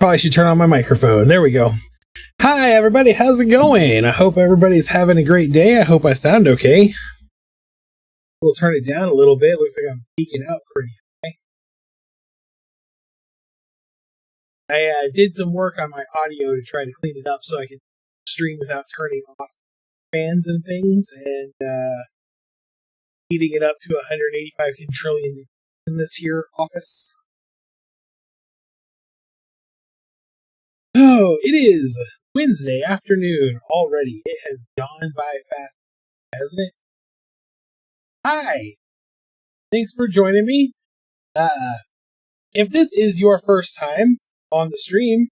Probably should turn on my microphone. There we go. Hi, everybody. How's it going? I hope everybody's having a great day. I hope I sound okay. We'll turn it down a little bit. Looks like I'm peeking out pretty high. I did some work on my audio to try to clean it up so I could stream without turning off fans and things, and heating it up to 185 quadrillion degrees in this here office. Oh, it is Wednesday afternoon already. It has gone by fast, hasn't it? Hi! Thanks for joining me. If this is your first time on the stream,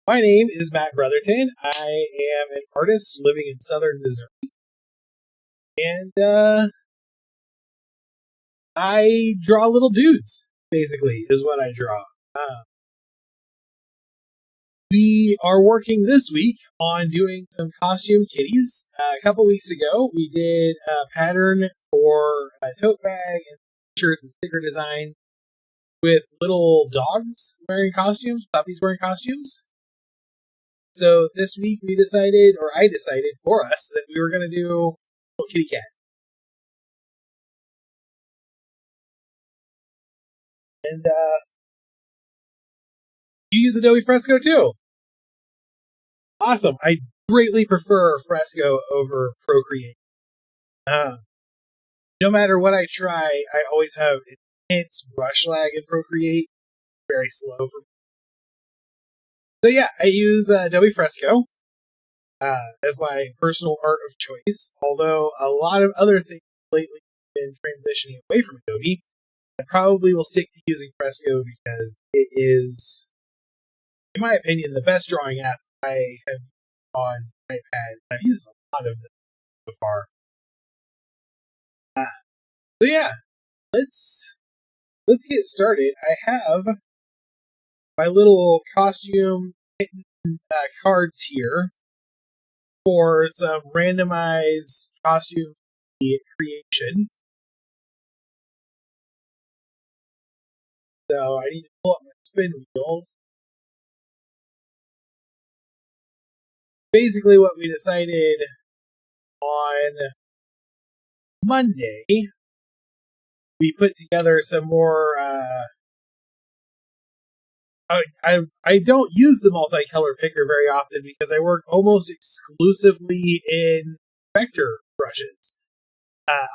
my name is Matt Brotherton. I am an artist living in southern Missouri. And, I draw little dudes, basically, is what I draw. We are working this week on doing some costume kitties. A couple weeks ago, we did a pattern for a tote bag and shirts and sticker designs with little dogs wearing costumes, puppies wearing costumes. So this week we decided, or I decided for us, that we were going to do little kitty cats. And you use Adobe Fresco too. Awesome. I greatly prefer Fresco over Procreate. No matter what I try, I always have intense brush lag in Procreate. Very slow for me. So yeah, I use Adobe Fresco as my personal art of choice. Although a lot of other things lately have been transitioning away from Adobe, I probably will stick to using Fresco because it is, in my opinion, the best drawing app I have on iPad. I've used a lot of them so far. So yeah, let's get started. I have my little costume cards here for some randomized costume creation. So I need to pull up my spin wheel. Basically what we decided on Monday, we put together some more, I don't use the multicolor picker very often because I work almost exclusively in vector brushes.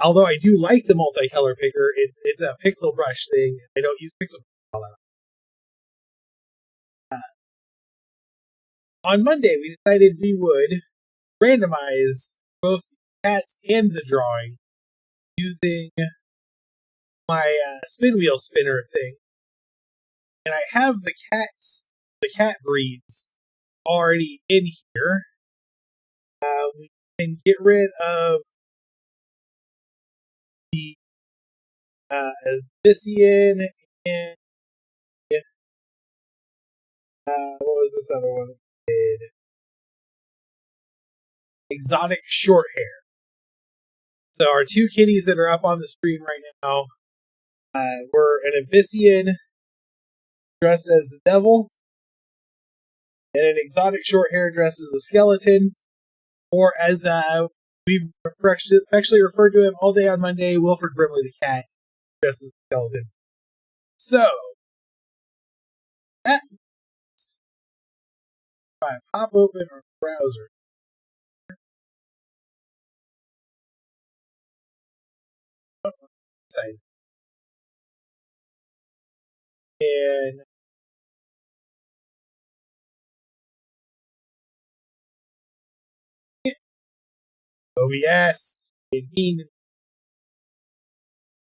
Although I do like the multicolor picker, it's a pixel brush thing. I don't use pixel brush all that. On Monday, we decided we would randomize both the cats and the drawing using my spin wheel spinner thing. And I have the cat breeds already in here. We can get rid of the Abyssian and what was this other one? Exotic short hair. So our two kitties that are up on the screen right now were an Abyssian dressed as the devil and an exotic short hair dressed as a skeleton, or as we've affectionately referred to him all day on Monday, Wilfred Brimley the cat dressed as a skeleton. So that means if I pop open our browser, size, and OBS,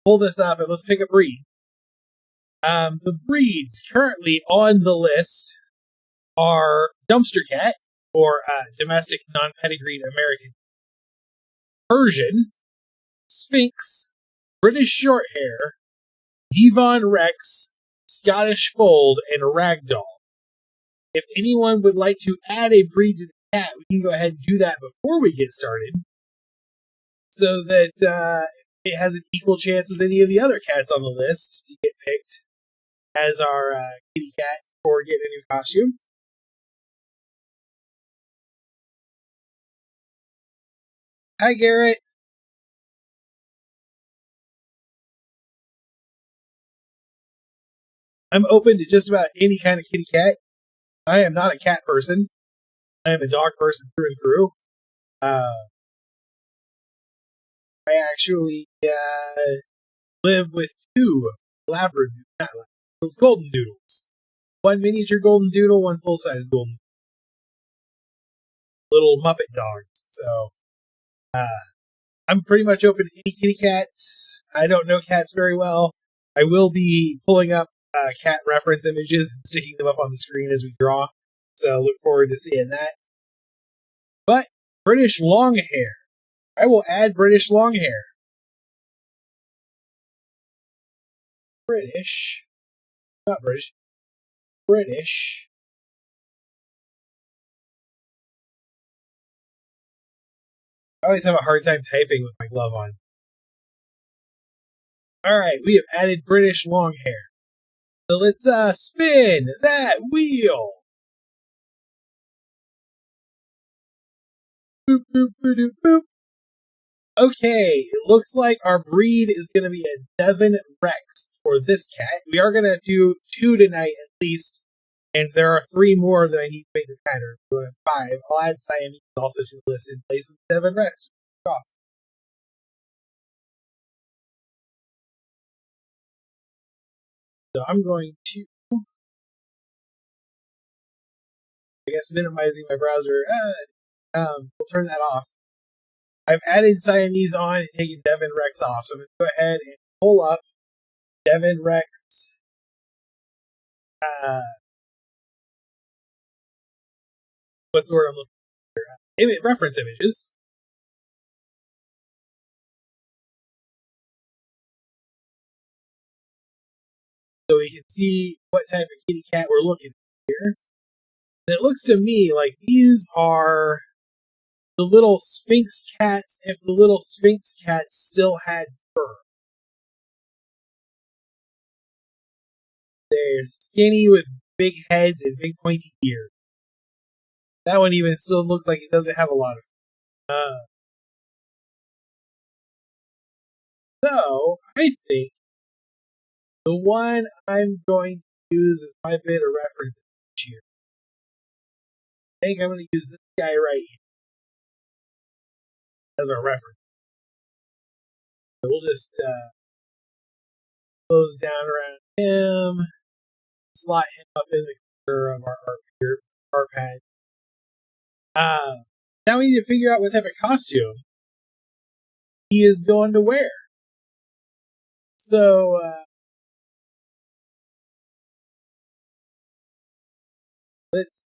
pull this up and let's pick a breed. The breeds currently on the list are dumpster cat, or domestic non-pedigreed American, Persian, Sphinx, British Shorthair, Devon Rex, Scottish Fold, and Ragdoll. If anyone would like to add a breed to the cat, we can go ahead and do that before we get started, so that it has an equal chance as any of the other cats on the list to get picked as our kitty cat forward to getting a new costume. Hi, Garrett. I'm open to just about any kind of kitty cat. I am not a cat person. I am a dog person through and through. I actually live with two golden doodles. One miniature golden doodle, one full-size golden. Little Muppet dogs. So, I'm pretty much open to any kitty cats. I don't know cats very well. I will be pulling up cat reference images and sticking them up on the screen as we draw. So, look forward to seeing that. But, British Longhair. I will add British Longhair. British. Not British. British. I always have a hard time typing with my glove on. Alright, we have added British Longhair. So let's spin that wheel. Boop, boop, boop, boop, boop. Okay, it looks like our breed is going to be a Devon Rex for this cat. We are going to do 2 tonight at least, and there are 3 more that I need to make the pattern. So 5. I'll add Siamese also to the list in place of Devon Rex. Off. So I'm going to, I guess, minimizing my browser. We'll turn that off. I've added Siamese on and taken Devon Rex off. So I'm going to go ahead and pull up Devon Rex. What's the word I'm looking for? Reference images. So we can see what type of kitty cat we're looking at here. And it looks to me like these are the little Sphinx cats if the little Sphinx cats still had fur. They're skinny with big heads and big pointy ears. That one even still looks like it doesn't have a lot of fur. So, I think the one I'm going to use as my bit of reference here. I think I'm going to use this guy right here as our reference. So we'll just close down around him, slot him up in the corner of our art pad. Now we need to figure out what type of costume he is going to wear. So, let's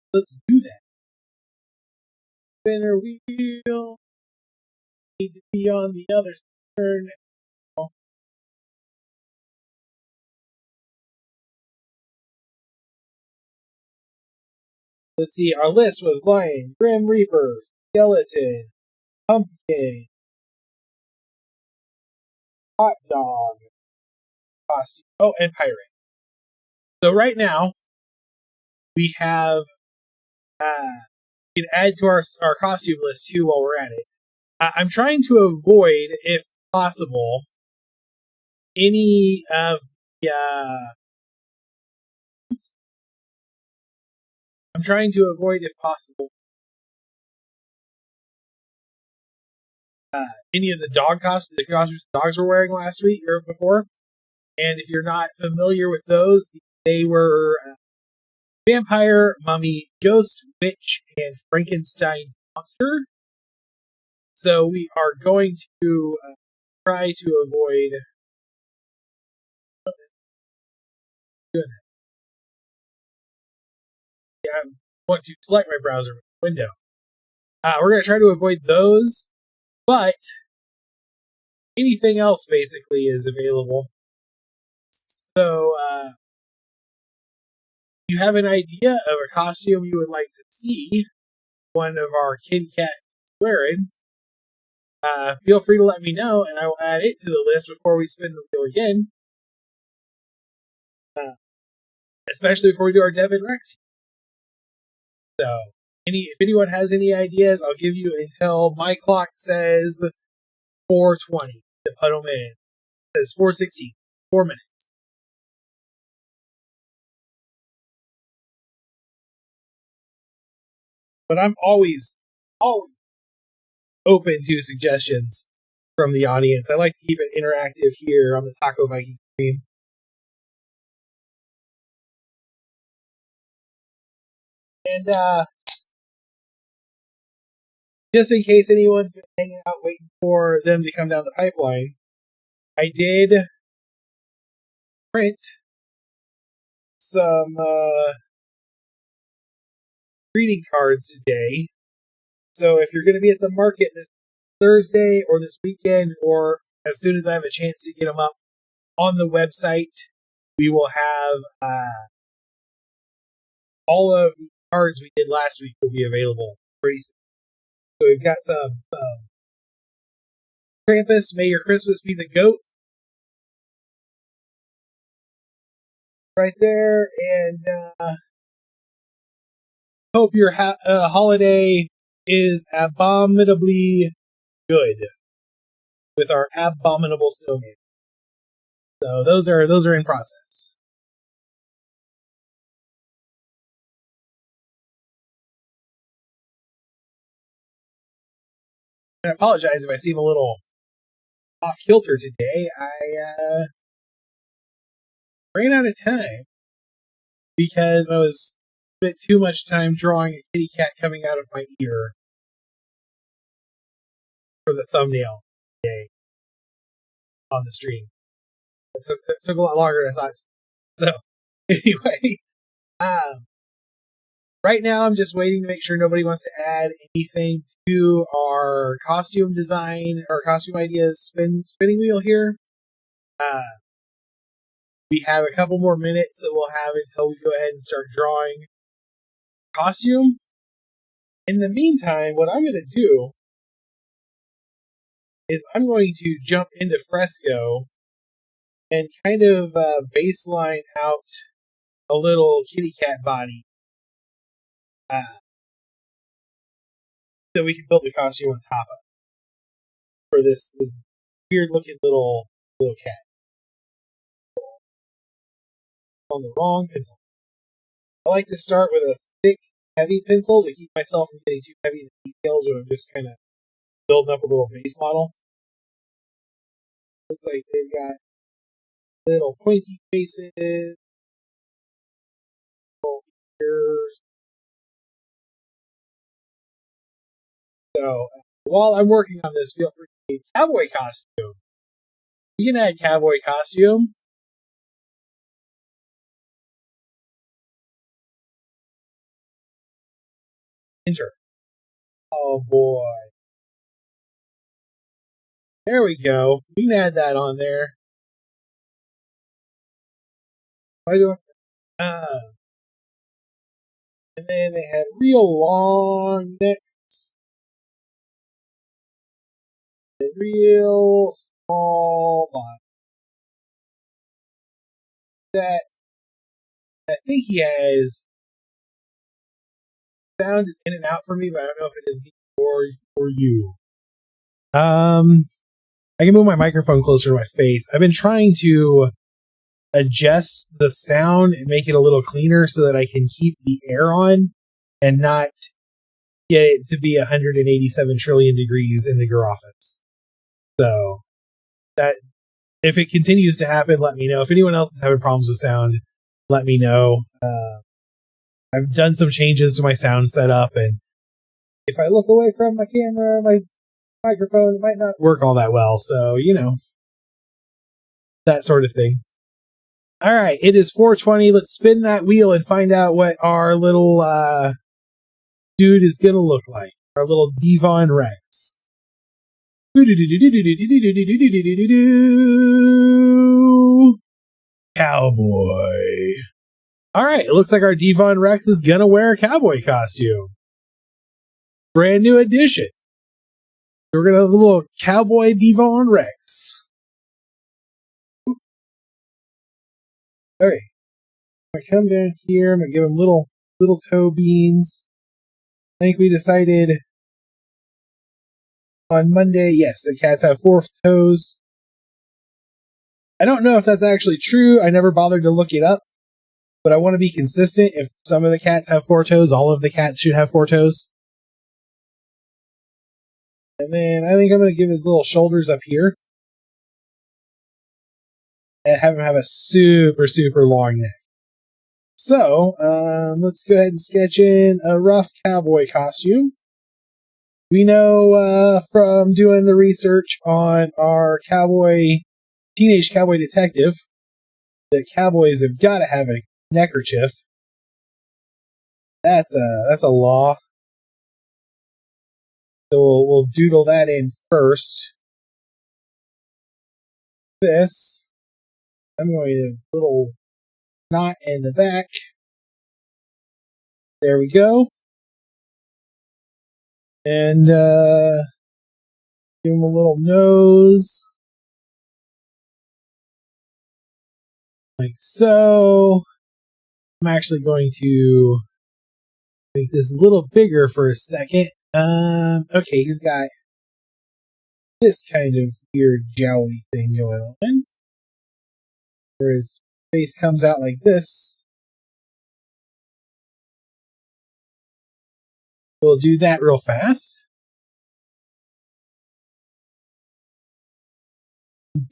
do that. Spinner wheel. Need to be on the other turn. Let's see, our list was Lion, Grim Reaper, Skeleton, Pumpkin, Hot Dog, Costume, and Pirate. So right now, we have, we can add to our costume list too while we're at it. I'm trying to avoid, if possible, any of the, I'm trying to avoid, if possible, any of the dog costumes, the costumes dogs were wearing last week or before. And if you're not familiar with those, they were vampire, mummy, ghost, witch, and Frankenstein's monster. So we are going to try to avoid doing that. Yeah, I want to select my browser window. We're going to try to avoid those, but anything else basically is available. So, you have an idea of a costume you would like to see one of our kitty cat wearing, feel free to let me know, and I will add it to the list before we spin the wheel again. especially before we do our Devon Rex. So, if anyone has any ideas, I'll give you until my clock says 4:20 to put them in. It says 4:16, 4 minutes. But I'm always open to suggestions from the audience. I like to keep it interactive here on the Taco Viking stream. And just in case anyone's been hanging out waiting for them to come down the pipeline, I did print some greeting cards today. So if you're going to be at the market this Thursday or this weekend, or as soon as I have a chance to get them up on the website, we will have all of the cards we did last week will be available pretty soon. So we've got some Krampus, May Your Christmas Be the Goat right there, and hope your holiday is abominably good with our abominable snowman. So those are in process. I apologize if I seem a little off kilter today. I ran out of time because I was spent too much time drawing a kitty cat coming out of my ear for the thumbnail today on the stream. It took a lot longer than I thought. So anyway, right now I'm just waiting to make sure nobody wants to add anything to our costume design or costume ideas spinning wheel here. We have a couple more minutes that we'll have until we go ahead and start drawing costume. In the meantime, what I'm going to do is I'm going to jump into Fresco and kind of baseline out a little kitty cat body that we can build the costume on top of for this weird looking little cat. On the wrong pencil. I like to start with a thick, heavy pencil to keep myself from getting too heavy in the details when I'm just kind of building up a little base model. Looks like they've got little pointy faces, little ears. So while I'm working on this, feel free to add cowboy costume. You can add cowboy costume. Enter. Oh boy. There we go. We can add that on there. Why do I? And then they had real long necks. And real small body. That I think he has sound is in and out for me, but I don't know if it is for you. I can move my microphone closer to my face. I've been trying to adjust the sound and make it a little cleaner so that I can keep the air on and not get it to be 187 trillion degrees in the office. So that if it continues to happen, let me know. If anyone else is having problems with sound, let me know. I've done some changes to my sound setup, and if I look away from my camera, my microphone, it might not work all that well. So, that sort of thing. All right, it is 4:20. Let's spin that wheel and find out what our little dude is going to look like. Our little Devon Rex. Cowboy. All right, it looks like our Devon Rex is going to wear a cowboy costume. Brand new edition. So we're going to have a little cowboy Devon Rex. Okay. I come down here, I'm gonna give him little toe beans. I think we decided on Monday, yes, the cats have 4 toes. I don't know if that's actually true. I never bothered to look it up, but I want to be consistent. If some of the cats have 4 toes, all of the cats should have 4 toes. And then I think I'm going to give his little shoulders up here and have him have a super, super long neck. So, let's go ahead and sketch in a rough cowboy costume. We know from doing the research on our teenage cowboy detective that cowboys have got to have a neckerchief. That's a law. So we'll doodle that in first. This, I'm going to little knot in the back. There we go. And give him a little nose. Like so. I'm actually going to make this a little bigger for a second. Okay, he's got this kind of weird jowly thing going on. Where his face comes out like this. We'll do that real fast.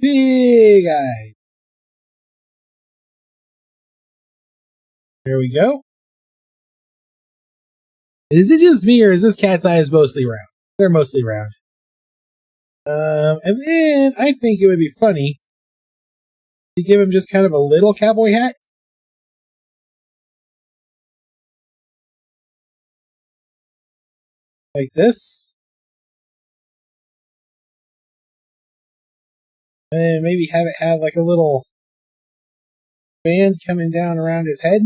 Big eye. There we go. Is it just me, or is this cat's eyes mostly round? They're mostly round. And then I think it would be funny to give him just kind of a little cowboy hat. Like this. And maybe have it have like a little band coming down around his head.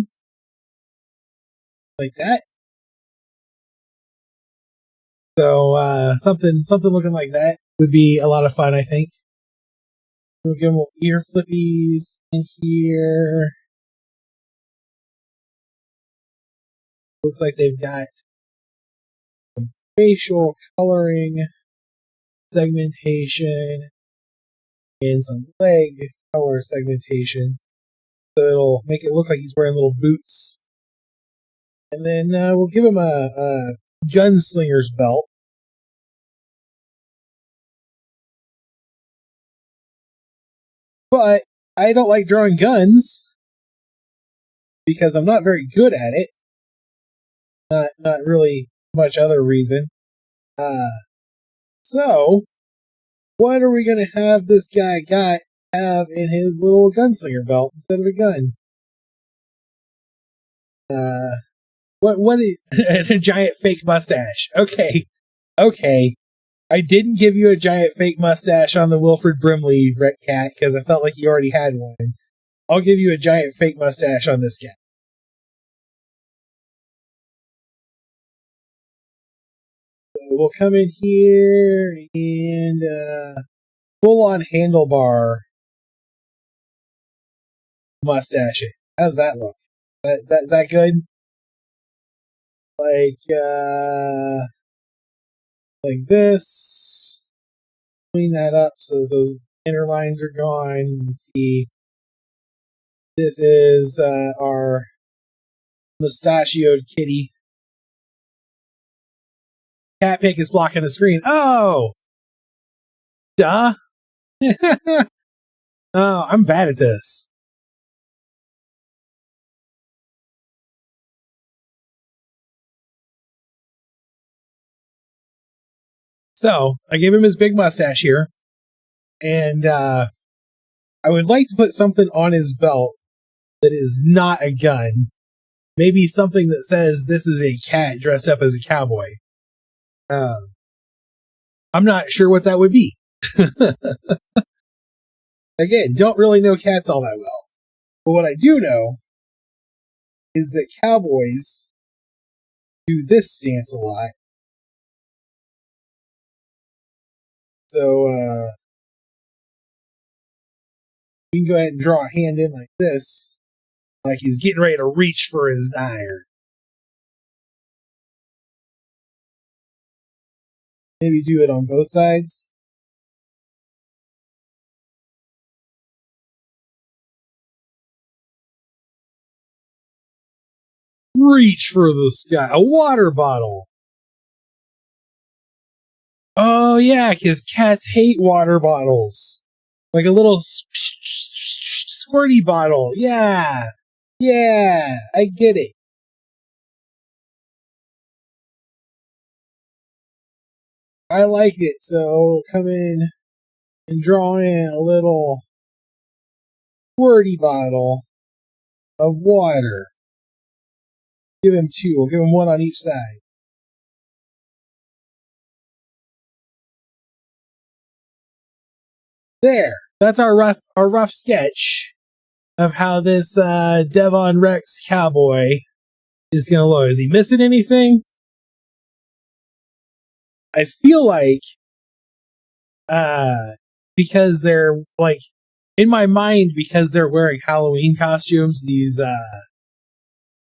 Like that. So something looking like that would be a lot of fun, I think. We'll give them ear flippies in here. Looks like they've got some facial coloring, segmentation, and some leg color segmentation. So it'll make it look like he's wearing little boots. And then we'll give him a gunslinger's belt. But I don't like drawing guns because I'm not very good at it. Not really much other reason. So what are we gonna have this guy have in his little gunslinger belt instead of a gun? What a giant fake mustache. Okay. I didn't give you a giant fake mustache on the Wilfred Brimley cat because I felt like you already had one. I'll give you a giant fake mustache on this cat. So we'll come in here and full on handlebar mustache it. How's that look? Is that good? Like this. Clean that up so those inner lines are gone. Let's see. This is our mustachioed kitty. Cat pick is blocking the screen. Oh! Duh! Oh, I'm bad at this. So, I gave him his big mustache here. And I would like to put something on his belt that is not a gun. Maybe something that says this is a cat dressed up as a cowboy. I'm not sure what that would be. Again, don't really know cats all that well. But what I do know is that cowboys do this stance a lot. So, we can go ahead and draw a hand in like this. Like he's getting ready to reach for his iron. Maybe do it on both sides. Reach for the sky. A water bottle. Oh, yeah, because cats hate water bottles. Like a little squirty bottle. Yeah. Yeah, I get it. I like it, so come in and draw in a little squirty bottle of water. Give him two. We'll give him one on each side. There. That's our rough sketch of how this Devon Rex cowboy is going to look. Is he missing anything? I feel like because they're like in my mind, because they're wearing Halloween costumes, these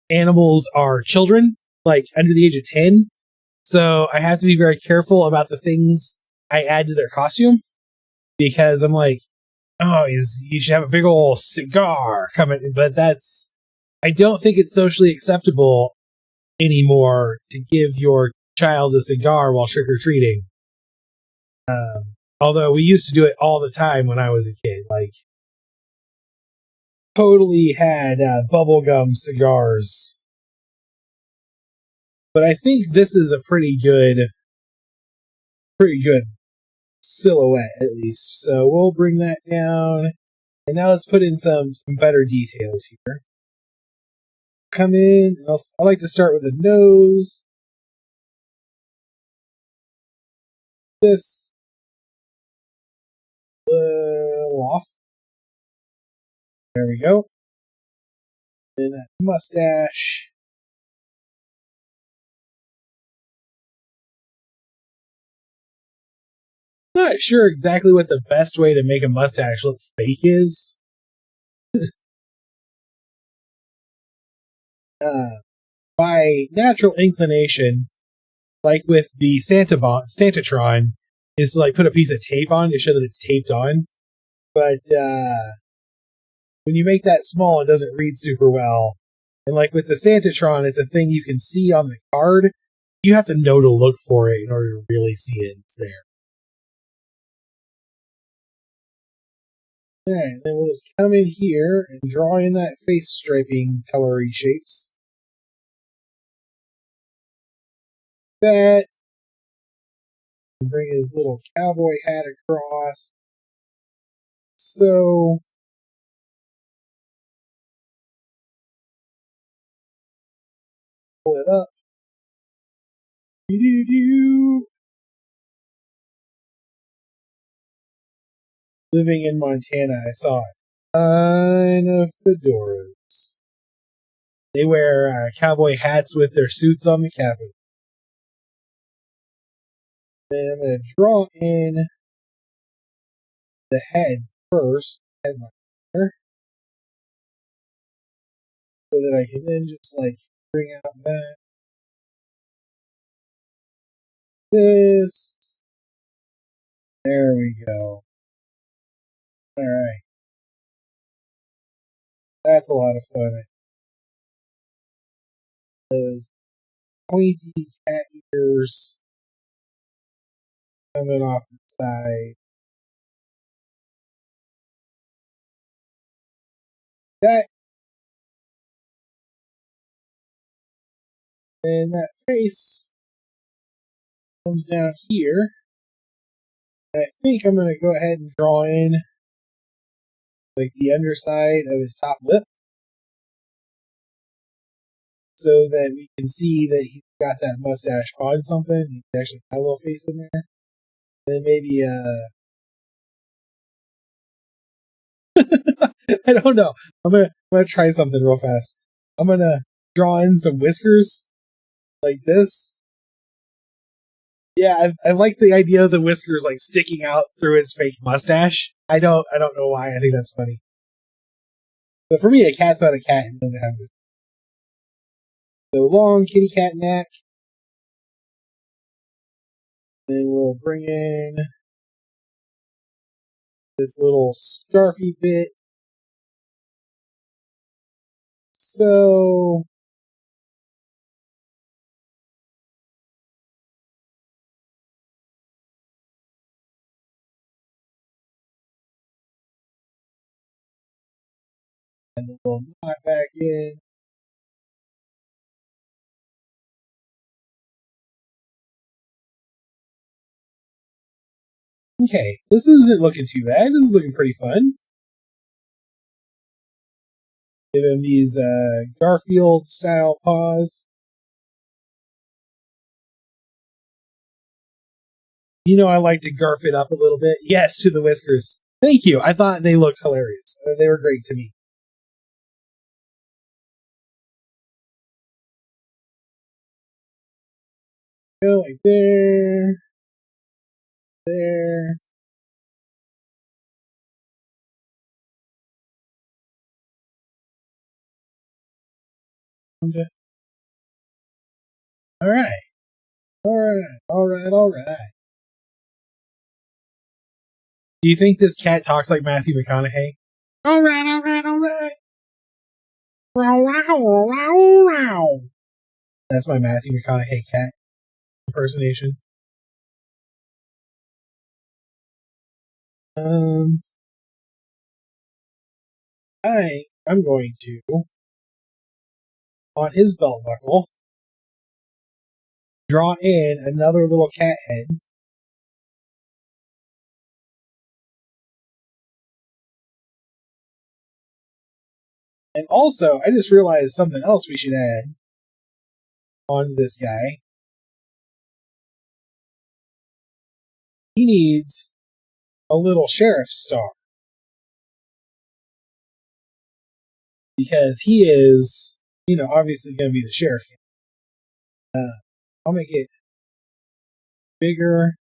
animals are children, like under the age of 10. So I have to be very careful about the things I add to their costume, because I'm like, oh, you should have a big old cigar coming. But I don't think it's socially acceptable anymore to give your child a cigar while trick-or-treating. Although we used to do it all the time when I was a kid. Like, totally had bubblegum cigars. But I think this is a pretty good silhouette, at least. So we'll bring that down. And now let's put in some better details here. Come in. I like to start with the nose. This little off. There we go. Then that mustache. Not sure exactly what the best way to make a mustache look fake is. My natural inclination, like with the Santatron, is to like put a piece of tape on to show that it's taped on. But when you make that small, it doesn't read super well. And like with the Santatron, it's a thing you can see on the card. You have to know to look for it in order to really see it. It's there. Alright, then we'll just come in here and draw in that face striping colory shapes. That. Bring his little cowboy hat across. So. Pull it up. Do-do-do. Living in Montana, I saw it. Line of fedoras. They wear cowboy hats with their suits on the cabin. Then I'm going to draw in the head first, headliner, so that I can then just like bring out that. This. There we go. Alright. That's a lot of fun. Those pointy cat ears coming off the side. That. And that face comes down here. And I think I'm going to go ahead and draw in like the underside of his top lip, so that we can see that he's got that mustache on something. He can actually have a little face in there. Then maybe I don't know. I'm gonna try something real fast. I'm gonna draw in some whiskers like this. Yeah, I like the idea of the whiskers like sticking out through his fake mustache. I don't know why. I think that's funny. But for me, a cat's not a cat and doesn't have this. So long kitty cat neck. Then we'll bring in this little scarfy bit. So and we'll knot back in. Okay, this isn't looking too bad. This is looking pretty fun. Give him these Garfield style paws. You know I like to garf it up a little bit. Yes, to the whiskers. Thank you. I thought they looked hilarious. They were great to me. Go like there. There. Okay. Alright. Alright. Do you think this cat talks like Matthew McConaughey? Alright. That's my Matthew McConaughey cat impersonation. I'm going to, on his belt buckle, draw in another little cat head. And also, I just realized something else we should add on this guy. He needs a little sheriff's star. Because he is, obviously going to be the sheriff. I'll make it bigger.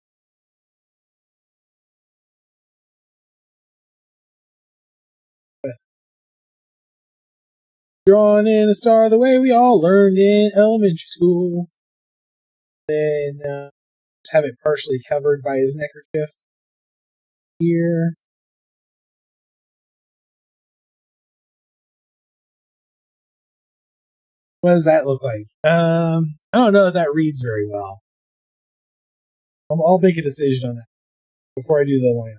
Drawing in a star the way we all learned in elementary school. Then just have it partially covered by his neckerchief here. What does that look like? I don't know if that reads very well. I'll make a decision on that before I do the lineup.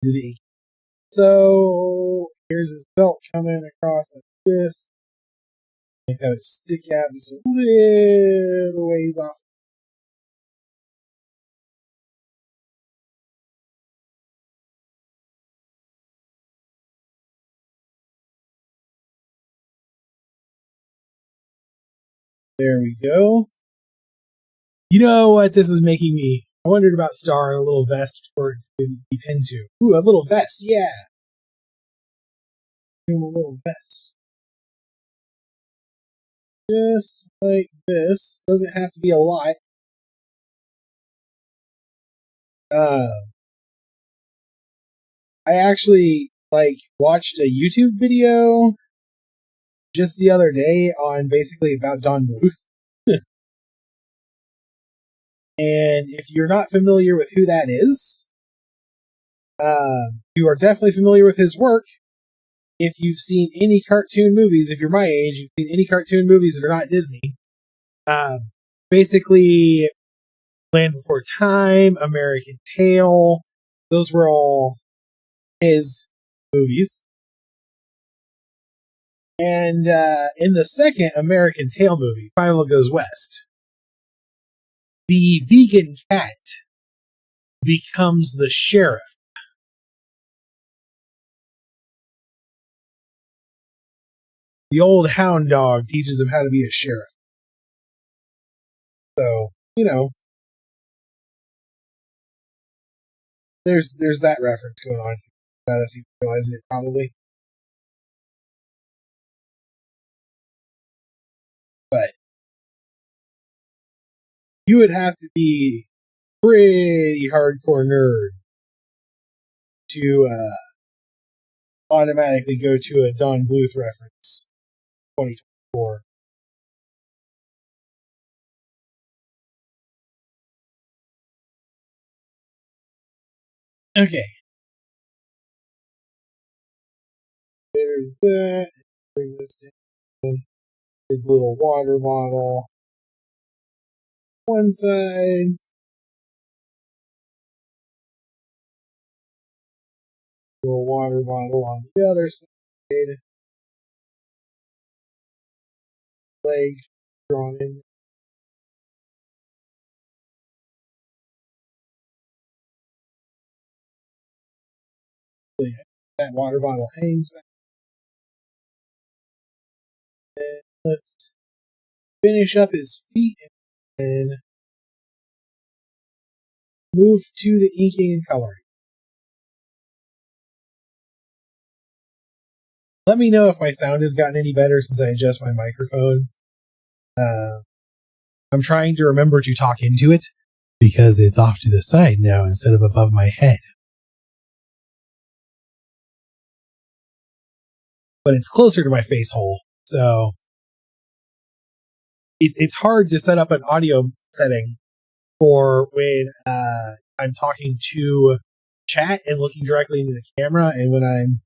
Do the ink. So here's his belt coming across like this. Make that stick out just a little ways off. There we go. You know what this is making me? I wondered about Star and a little vest for it to be pinned to. Ooh, a little vest, yeah. Give him a little vest. Just like this. Doesn't have to be a lot. I actually watched a YouTube video just the other day on basically about Don Bluth. And if you're not familiar with who that is, you are definitely familiar with his work. If you've seen any cartoon movies, if you're my age, you've seen any cartoon movies that are not Disney. Basically, Land Before Time, American Tail, those were all his movies. And in the second American Tail movie, Final Goes West, the vegan cat becomes the sheriff. The old hound dog teaches him how to be a sheriff. So, there's that reference going on without us even realizing it, probably. But you would have to be pretty hardcore nerd to automatically go to a Don Bluth reference. 2024. Okay. There's that. Bring this down. His little water bottle. One side. Little water bottle on the other side. Leg drawn in. So yeah, that water bottle hangs back. And let's finish up his feet and move to the inking and coloring. Let me know if my sound has gotten any better since I adjust my microphone. I'm trying to remember to talk into it because it's off to the side now instead of above my head. But it's closer to my face hole, so it's hard to set up an audio setting for when I'm talking to chat and looking directly into the camera, and when I'm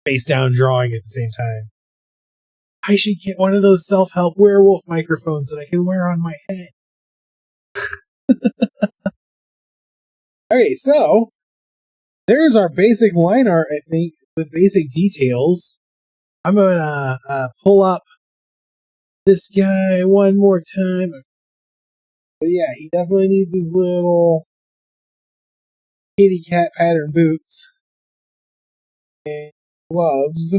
face down drawing at the same time. I should get one of those self-help werewolf microphones that I can wear on my head. Okay, so there's our basic line art, I think, with basic details. I'm gonna pull up this guy one more time. But yeah, he definitely needs his little kitty cat pattern boots and gloves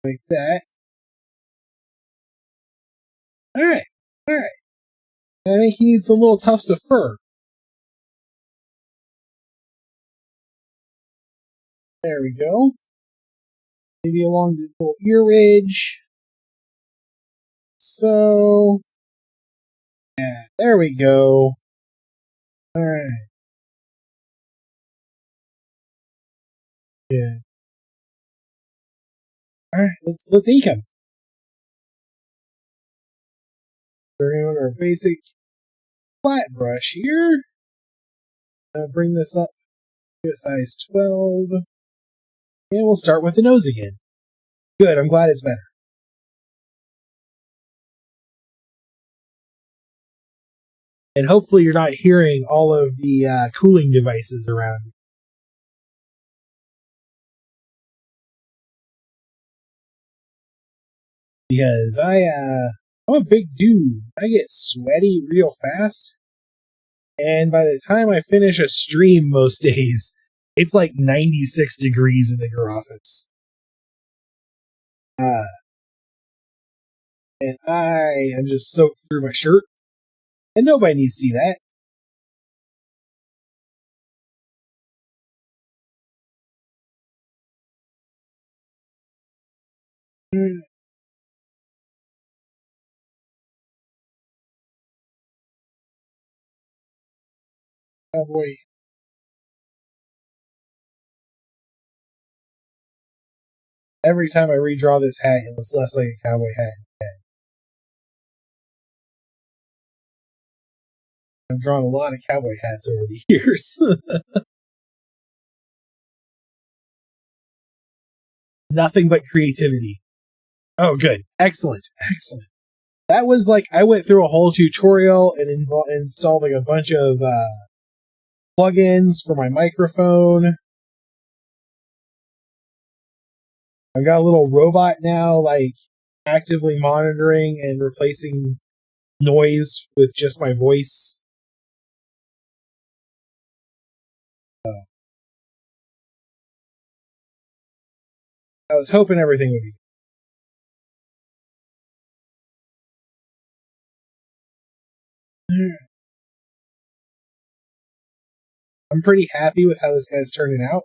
like that. All right. I think he needs some little tufts of fur. There we go. Maybe along the little ear ridge. So, yeah, there we go. All right. Yeah. All right. Let's ink him. We're on our basic flat brush here. I'll bring this up to a size 12. And we'll start with the nose again. Good, I'm glad it's better. And hopefully you're not hearing all of the cooling devices around me. Because I'm a big dude. I get sweaty real fast. And by the time I finish a stream most days, it's like 96 degrees in the office. And I am just soaked through my shirt. And nobody needs to see that. Cowboy. Every time I redraw this hat, it looks less like a cowboy hat. I've drawn a lot of cowboy hats over the years. Nothing but creativity. Oh, good. Excellent. That was like, I went through a whole tutorial and installed like a bunch of plugins for my microphone. I've got a little robot now, like actively monitoring and replacing noise with just my voice. I was hoping everything would be. I'm pretty happy with how this guy's turning out.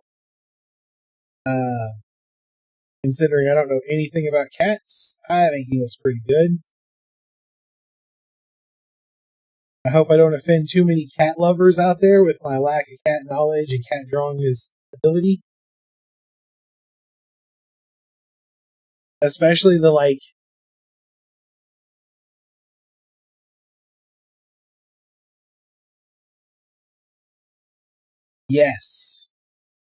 Considering I don't know anything about cats, I think he looks pretty good. I hope I don't offend too many cat lovers out there with my lack of cat knowledge and cat drawing ability. Especially the like. Yes,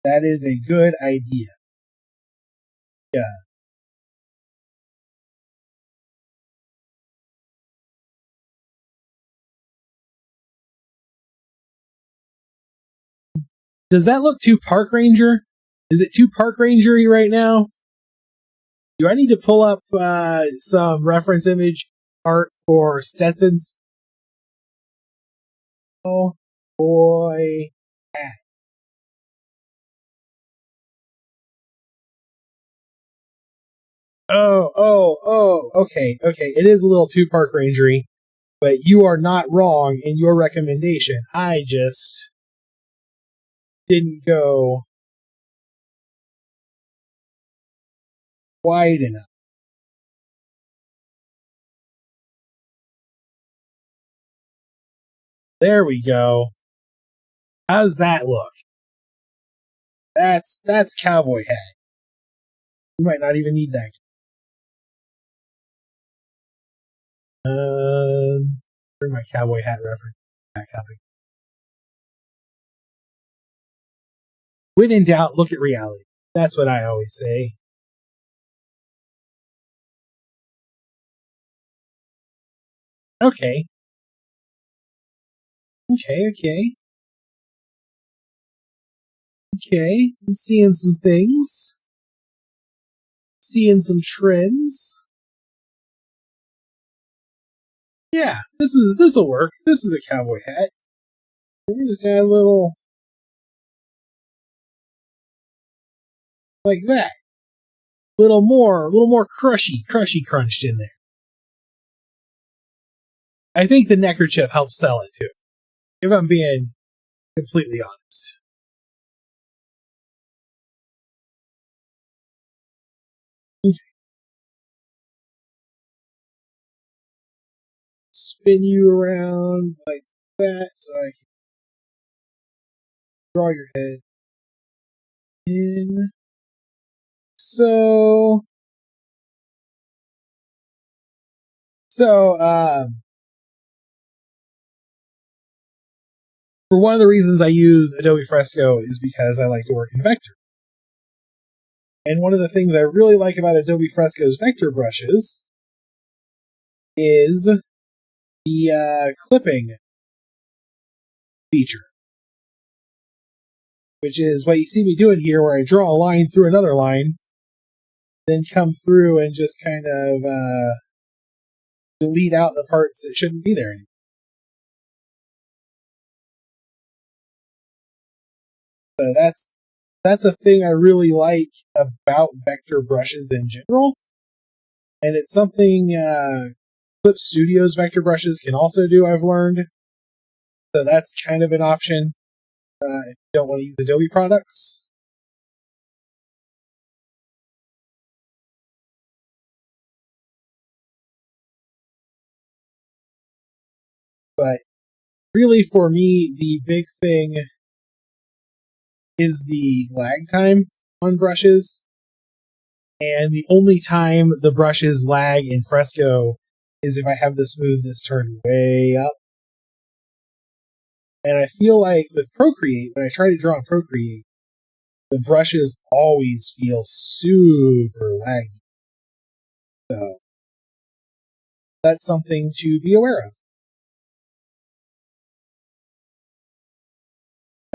that is a good idea. Yeah. Does that look too park ranger? Is it too park rangery right now? Do I need to pull up some reference image art for Stetsons? Oh boy. Okay. It is a little too park rangery, but you are not wrong in your recommendation. I just didn't go wide enough. There we go. How's that look? That's cowboy hat. You might not even need that. Bring my cowboy hat reference back up. When in doubt, look at reality. That's what I always say. Okay. Okay. I'm seeing some things. Seeing some trends. Yeah, this'll work. This is a cowboy hat. We just add a little like that. A little more crushy crunched in there. I think the neckerchief helps sell it too. If I'm being completely honest. Okay. Spin you around like that so I can draw your head in. For one of the reasons I use Adobe Fresco is because I like to work in vector. And one of the things I really like about Adobe Fresco's vector brushes is the clipping feature, which is what you see me doing here, where I draw a line through another line, then come through and just kind of delete out the parts that shouldn't be there anymore. So that's a thing I really like about vector brushes in general, and it's something Clip Studio's vector brushes can also do, I've learned. So that's kind of an option if you don't want to use Adobe products. But really, for me, the big thing is the lag time on brushes. And the only time the brushes lag in Fresco is if I have the smoothness turned way up. And I feel like with Procreate, when I try to draw in Procreate, the brushes always feel super laggy. So that's something to be aware of.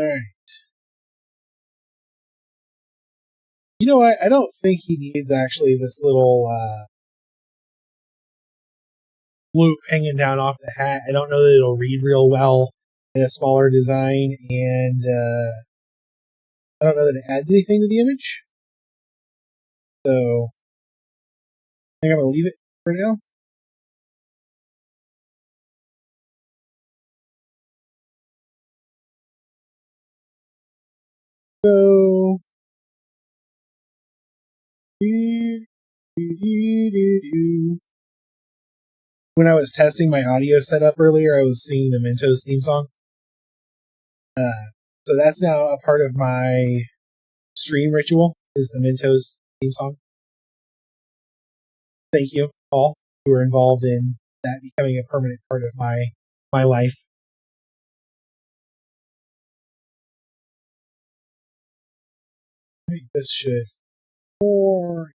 Alright. You know what? I don't think he needs actually this little loop hanging down off the hat. I don't know that it'll read real well in a smaller design, and I don't know that it adds anything to the image. So I think I'm going to leave it for now. So when I was testing my audio setup earlier, I was singing the Mentos theme song. So that's now a part of my stream ritual, is the Mentos theme song. Thank you all who are involved in that becoming a permanent part of my life. I think this should four.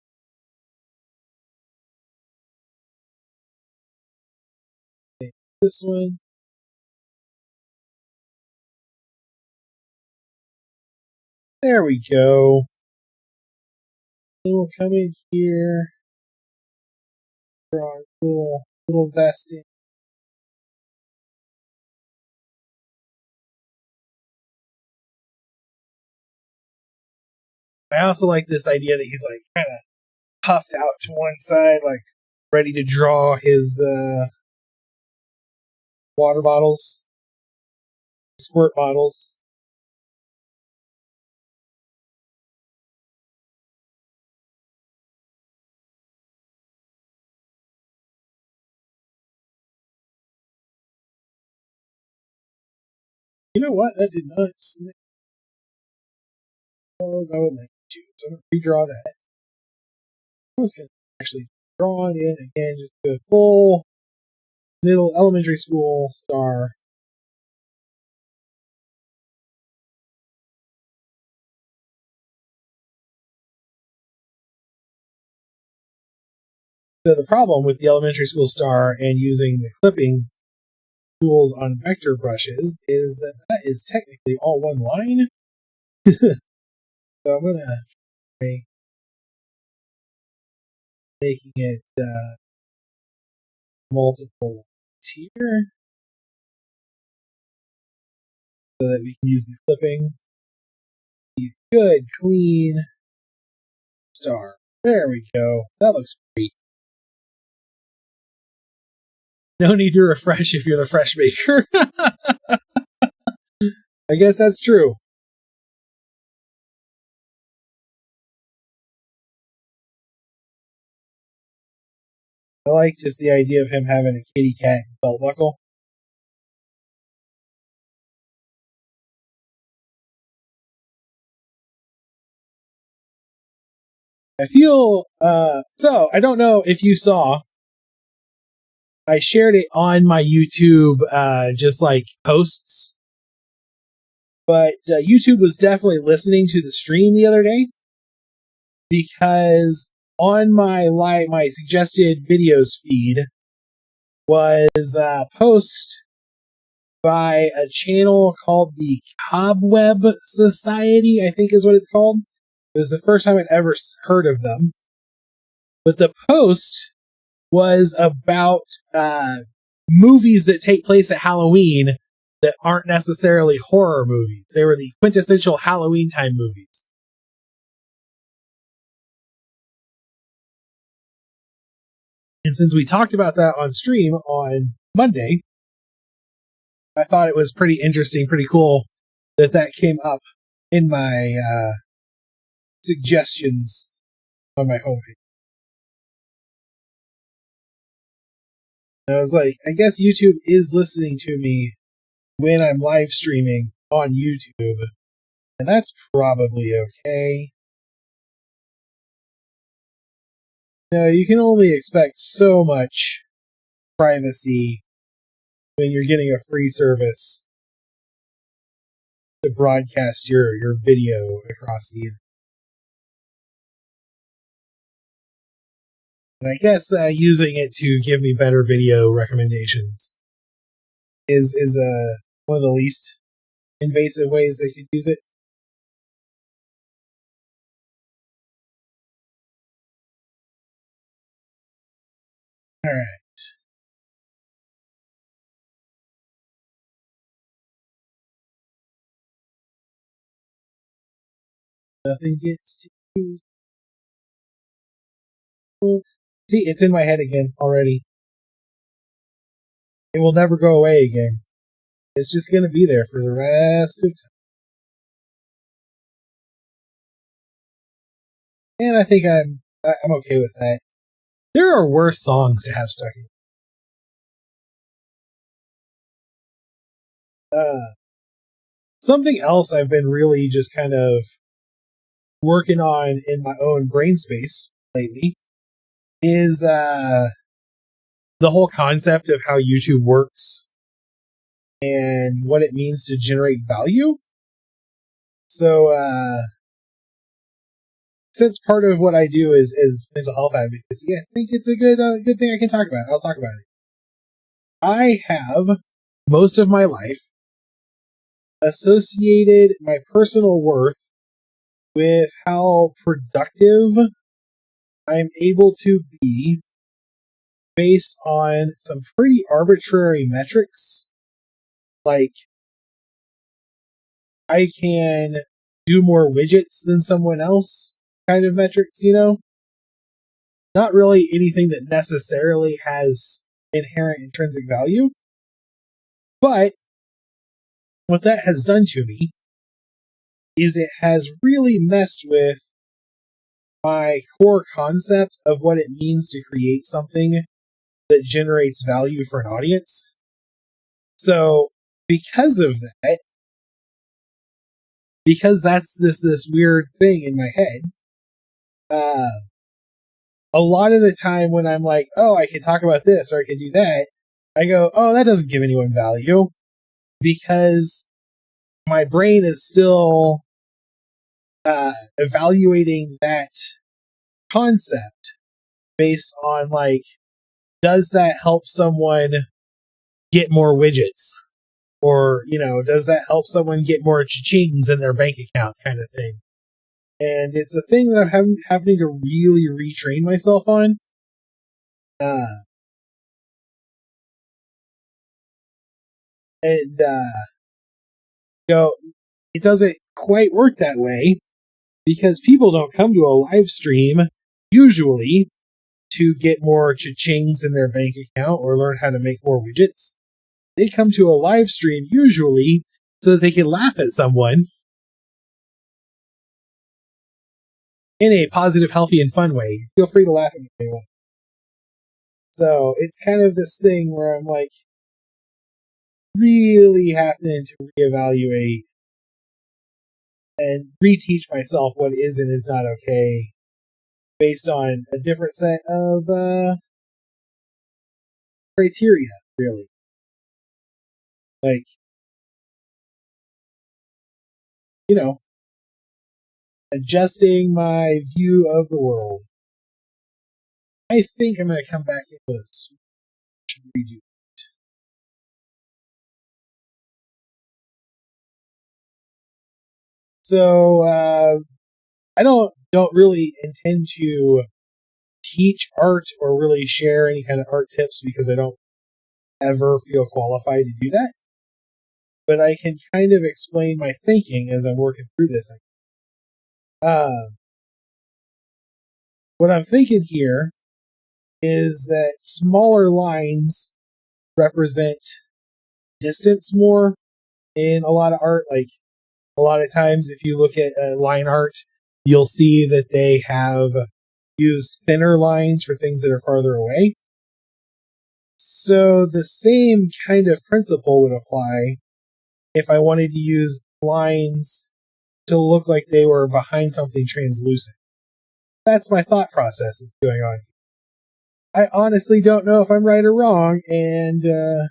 This one. There we go. Then we'll come in here. Draw a little vesting. I also like this idea that he's like kind of puffed out to one side, like ready to draw his water bottles, squirt bottles. You know what? That did not snip as I would like to. So I'm going to redraw that. I was going to actually draw it in again, just do a full middle elementary school star. So the problem with the elementary school star and using the clipping tools on vector brushes is that is technically all one line. So I'm going to try making it multiple here so that we can use the clipping. Good, clean star. There we go. That looks great. No need to refresh if you're the fresh maker. I guess that's true. I like just the idea of him having a kitty cat belt buckle. I feel so I don't know if you saw, I shared it on my YouTube just like posts. But YouTube was definitely listening to the stream the other day because on my suggested videos feed was a post by a channel called the Cobweb Society, I think is what it's called. It was the first time I'd ever heard of them. But the post was about movies that take place at Halloween that aren't necessarily horror movies. They were the quintessential Halloween time movies. And since we talked about that on stream on Monday, I thought it was pretty interesting, pretty cool that came up in my suggestions on my homepage. And I was like, I guess YouTube is listening to me when I'm live streaming on YouTube, and that's probably okay. You can only expect so much privacy when you're getting a free service to broadcast your video across the internet. And I guess using it to give me better video recommendations is one of the least invasive ways they could use it. All right. Nothing gets to use. See, it's in my head again already. It will never go away again. It's just going to be there for the rest of time. And I think I'm okay with that. There are worse songs to have stuck in. Something else I've been really just kind of working on in my own brain space lately is the whole concept of how YouTube works and what it means to generate value. So, since part of what I do is mental health advocacy, I think it's a good thing I can talk about. I'll talk about it. I have most of my life associated my personal worth with how productive I'm able to be based on some pretty arbitrary metrics. Like, I can do more widgets than someone else kind of metrics, you know? Not really anything that necessarily has inherent intrinsic value. But what that has done to me is it has really messed with my core concept of what it means to create something that generates value for an audience. So, because of that, because that's this weird thing in my head, a lot of the time when I'm like, oh, I can talk about this or I can do that, I go, oh, that doesn't give anyone value, because my brain is still evaluating that concept based on, like, does that help someone get more widgets? Or, you know, does that help someone get more cha-chings in their bank account kind of thing? And it's a thing that I'm having to really retrain myself on. And it doesn't quite work that way, because people don't come to a live stream usually to get more cha-chings in their bank account or learn how to make more widgets. They come to a live stream usually so that they can laugh at someone in a positive, healthy, and fun way. Feel free to laugh at me if you want. So it's kind of this thing where I'm like, really having to reevaluate and reteach myself what is and is not okay based on a different set of criteria, really. Like, you know, adjusting my view of the world. I think I'm going to come back into this. Should redo it. So, I don't really intend to teach art or really share any kind of art tips, because I don't ever feel qualified to do that. But I can kind of explain my thinking as I'm working through this. What I'm thinking here is that smaller lines represent distance more in a lot of art. Like, a lot of times, if you look at line art, you'll see that they have used thinner lines for things that are farther away. So the same kind of principle would apply if I wanted to use lines to look like they were behind something translucent. That's my thought process that's going on. I honestly don't know if I'm right or wrong, and the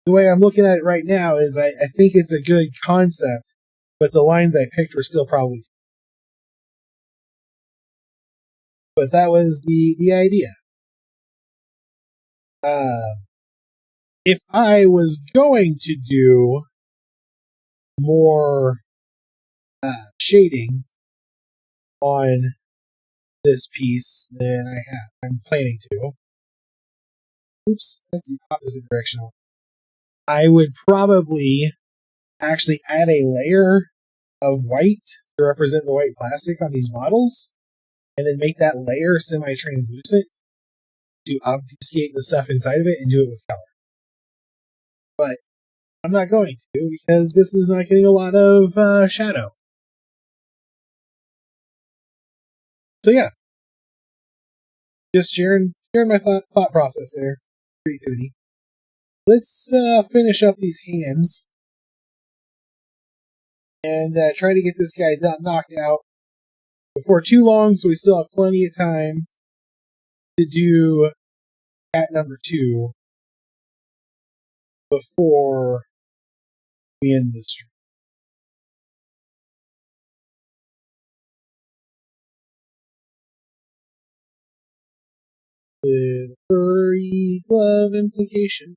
way I'm looking at it right now is I think it's a good concept, but the lines I picked were still probably... But that was the idea. If I was going to do more shading on this piece than I'm planning to. Oops, that's the opposite direction. I would probably actually add a layer of white to represent the white plastic on these models, and then make that layer semi-translucent to obfuscate the stuff inside of it and do it with color. But I'm not going to, because this is not getting a lot of shadow. So yeah, just sharing my thought process there. Creativity. Let's finish up these hands and try to get this guy knocked out before too long, so we still have plenty of time to do cat number 2 before we end the stream. The furry glove implication.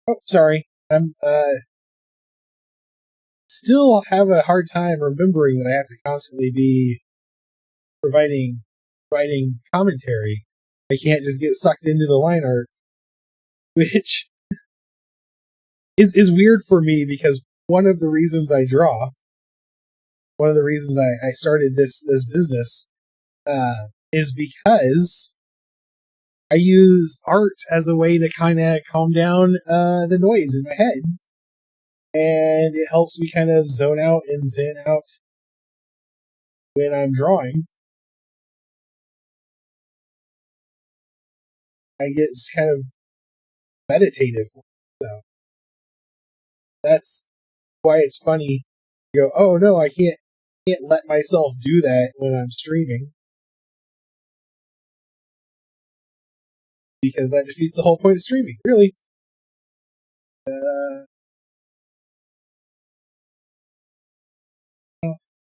Oh, sorry. I'm still have a hard time remembering that I have to constantly be providing commentary. I can't just get sucked into the line art, which is weird for me because one of the reasons I draw, one of the reasons I started this business, is because I use art as a way to kind of calm down the noise in my head. And it helps me kind of zone out and zen out when I'm drawing. I get kind of meditative. So that's why it's funny. You go, oh no, I can't let myself do that when I'm streaming. Because that defeats the whole point of streaming, really.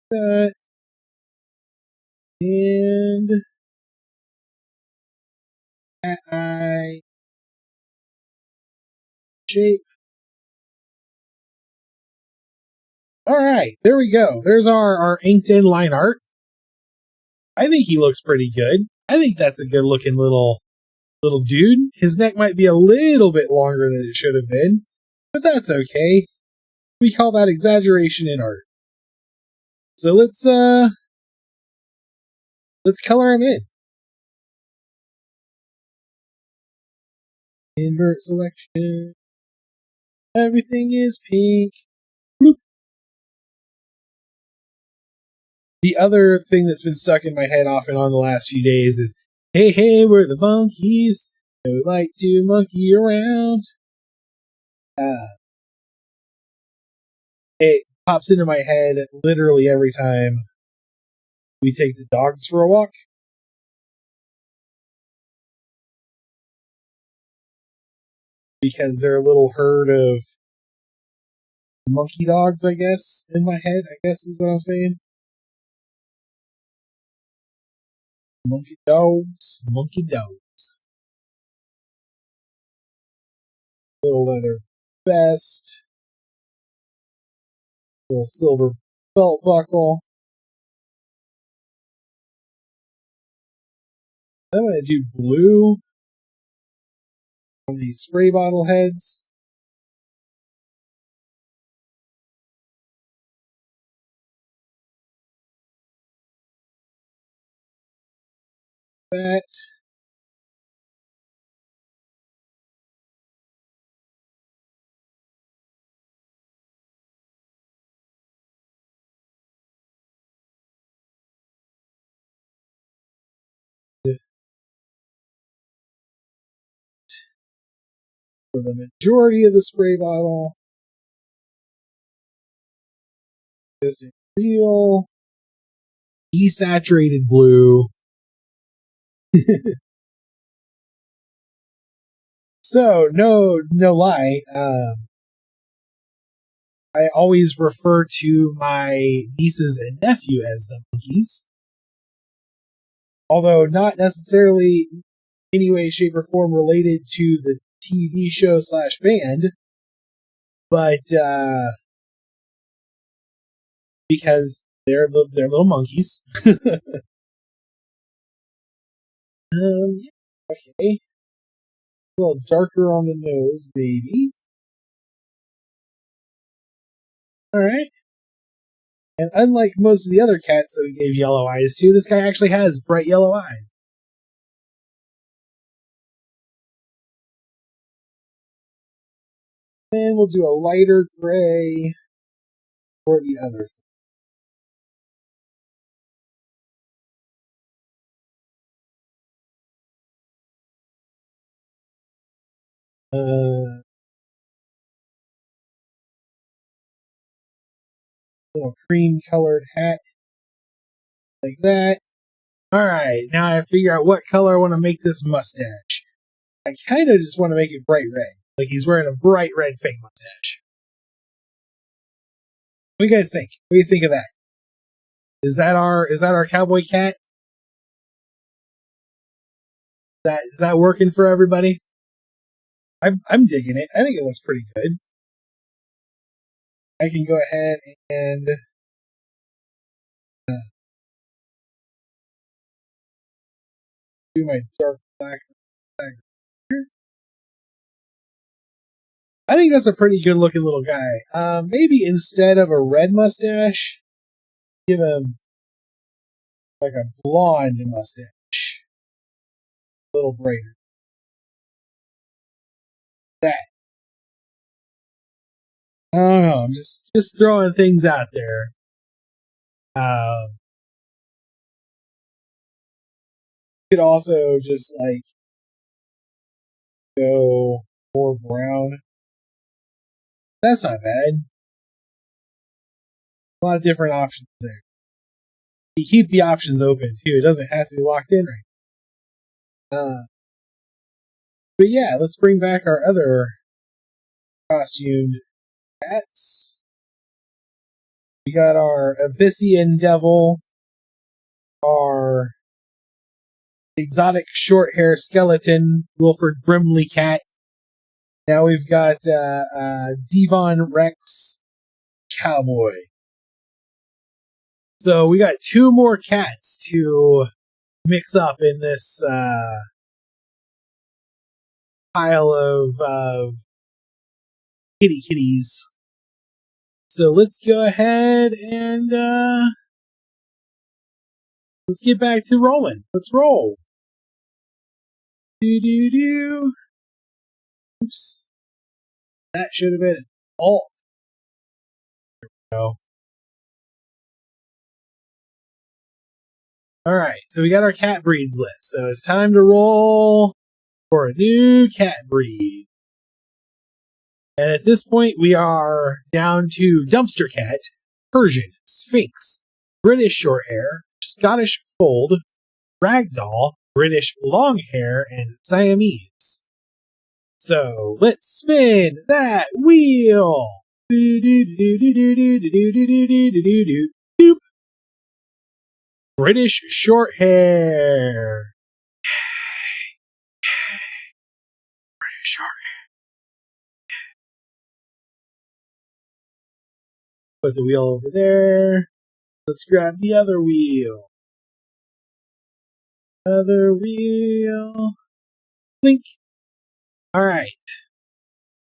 That. And eye shape. Alright, there we go. There's our inked in line art. I think he looks pretty good. I think that's a good looking little dude. His neck might be a little bit longer than it should have been, but that's okay. We call that exaggeration in art. So let's color him in. Invert selection. Everything is pink. Bloop. The other thing that's been stuck in my head off and on the last few days is, hey, we're the monkeys, and we like to monkey around. It pops into my head literally every time we take the dogs for a walk. Because they're a little herd of monkey dogs, I guess, in my head, I guess is what I'm saying. Monkey dogs. Little leather vest. Little silver belt buckle. I'm going to do blue on these spray bottle heads. That. For the majority of the spray bottle. Just a real desaturated blue. So, no lie. I always refer to my nieces and nephew as the monkeys. Although not necessarily any way, shape, or form related to the TV show / band. But, because they're little monkeys. Okay. A little darker on the nose, maybe. Alright. And unlike most of the other cats that we gave yellow eyes to, this guy actually has bright yellow eyes. And we'll do a lighter gray for the other. Little cream colored hat. Like that. Alright, now I figure out what color I want to make this mustache. I kind of just want to make it bright red. Like he's wearing a bright red fake mustache. What do you guys think? What do you think of that? Is that our cowboy cat? Is that working for everybody? I'm digging it. I think it looks pretty good. I can go ahead and do my dark black here. I think that's a pretty good looking little guy. Maybe instead of a red mustache, give him like a blonde mustache. A little brighter. That. I don't know. I'm just throwing things out there. Could also just like go more brown. That's not bad. A lot of different options there. You keep the options open too. It doesn't have to be locked in right. But yeah, let's bring back our other costumed cats. We got our Abyssian Devil, our exotic short hair skeleton, Wilford Brimley cat. Now we've got Devon Rex, cowboy. So we got 2 more cats to mix up in this pile of kitties. So let's go ahead and let's get back to rolling. Let's roll. Do. Oops. That should have been alt. There we go. Alright, so we got our cat breeds list. So it's time to roll for a new cat breed. And at this point, we are down to dumpster cat, Persian, Sphinx, British Shorthair, Scottish Fold, Ragdoll, British Longhair, and Siamese. So let's spin that wheel. British Shorthair. British Shorthair. Put the wheel over there. Let's grab the other wheel. Other wheel. Blink. Alright.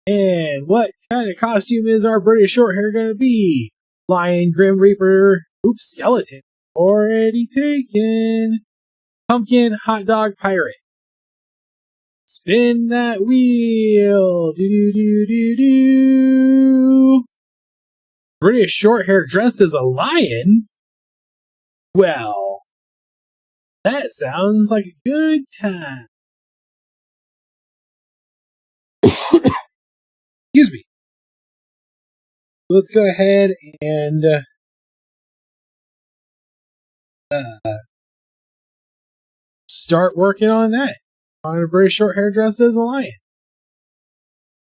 And what kind of costume is our British Shorthair going to be? Lion, Grim Reaper, skeleton. Already taken. Pumpkin, hot dog, pirate. Spin that wheel. Do. British Shorthair dressed as a lion? Well, that sounds like a good time. Excuse me. Let's go ahead and start working on that. On a British Shorthair dressed as a lion.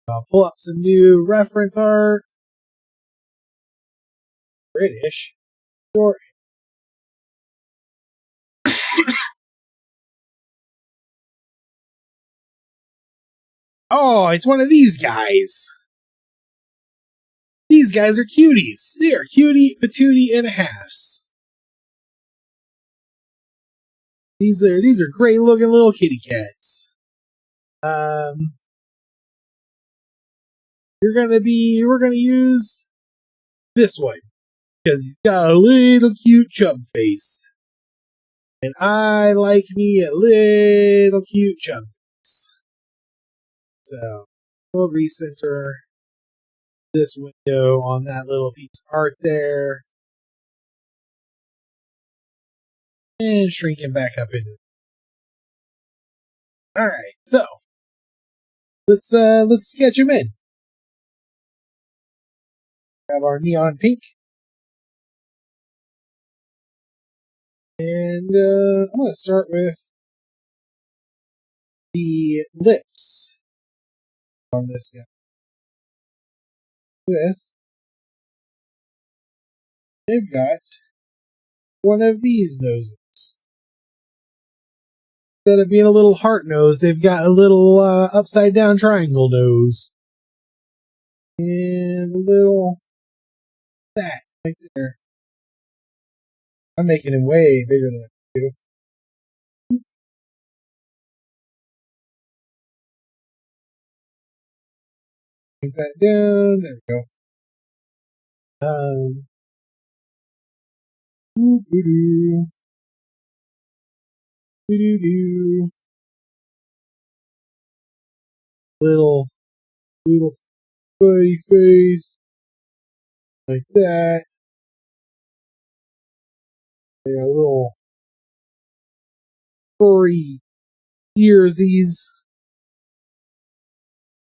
I'll pull up some new reference art. British Shorthair. Oh, it's one of these guys. These guys are cuties. They are cutie, patootie, and a halves. These are great looking little kitty cats. We're gonna use this one because he's got a little cute chub face, and I like me a little cute chub face. So we'll recenter this window on that little piece of art there, and shrink him back up into it. All right, so let's sketch him in. Grab our neon pink. And I'm going to start with the lips on this guy. This, they've got one of these noses. Instead of being a little heart nose, they've got a little upside down triangle nose. And a little that right there. I'm making him way bigger than I do. Put that down. There we go. Doo-doo-doo. Doo-doo-doo. Little furry face. Like that. They got little furry earsies.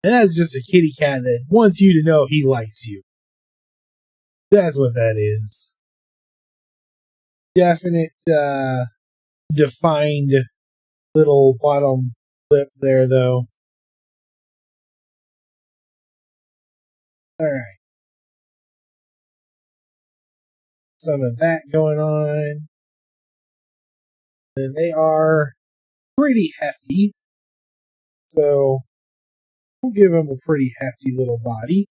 And that's just a kitty cat that wants you to know he likes you. That's what that is. Definite, defined little bottom lip there, though. Alright. Some of that going on. And they are pretty hefty. So, we'll give them a pretty hefty little body.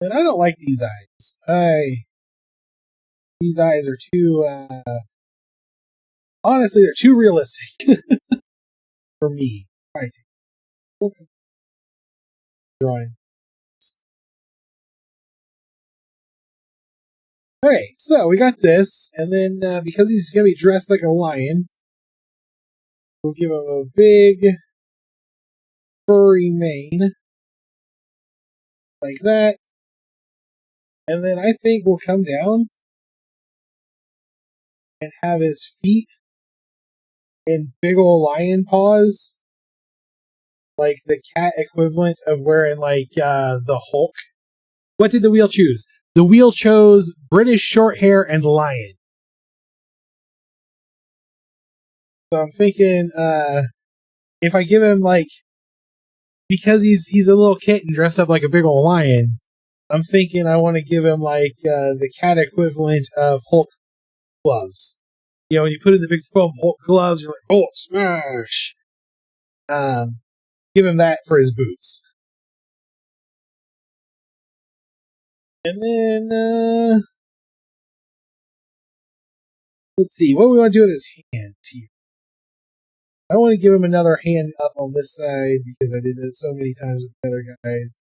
And I don't like these eyes. These eyes are too, honestly, they're too realistic for me. Right. Okay. Drawing. Okay, so we got this, and then because he's going to be dressed like a lion, we'll give him a big furry mane, like that. And then I think we'll come down and have his feet in big ol' lion paws, like the cat equivalent of wearing like the Hulk. What did the wheel choose? The wheel chose British short hair and lion. So I'm thinking if I give him like, because he's a little kitten dressed up like a big old lion, I'm thinking I want to give him like the cat equivalent of Hulk gloves. You know, when you put in the big foam Hulk gloves, you're like, Hulk smash! Give him that for his boots. And then, let's see, what do we want to do with his hands here? I want to give him another hand up on this side because I did this so many times with the other guys.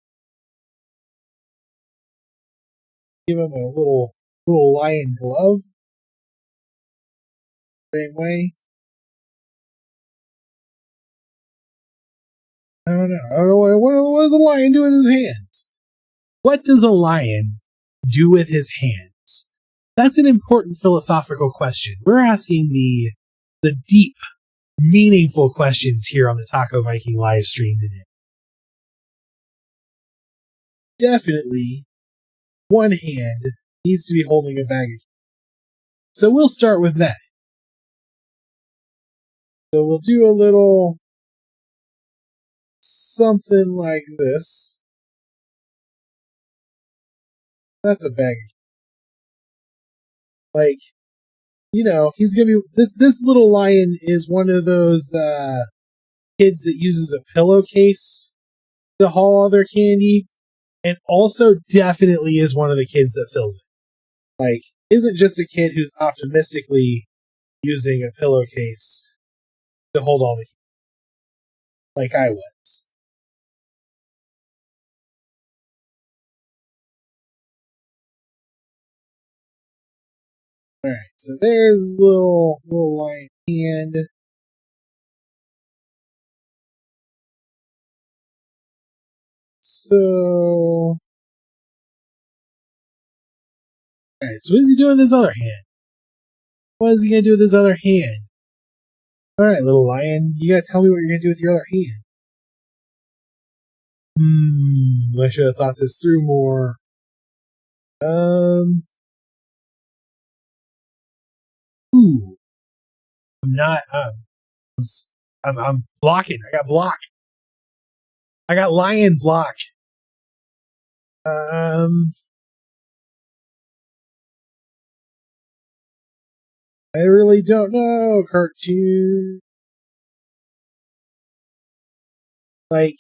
Give him a little lion glove. Same way. I don't know. What does a lion do with his hands? What does a lion do with his hands? That's an important philosophical question. We're asking the deep, meaningful questions here on the Taco Viking live stream today. Definitely, one hand needs to be holding a bag of. So we'll start with that. So we'll do a little something like this. That's a bag. Like, you know, he's gonna be this little lion is one of those kids that uses a pillowcase to haul all their candy, and also definitely is one of the kids that fills it. Like, isn't just a kid who's optimistically using a pillowcase to hold all the candy, like I was. Alright, so there's little lion hand. So, alright, so what is he doing with his other hand? What is he gonna do with his other hand? Alright, little lion, you gotta tell me what you're gonna do with your other hand. I should have thought this through more. I'm not. I'm blocking. I got block. I got lion block. I really don't know. Cartoon. Like,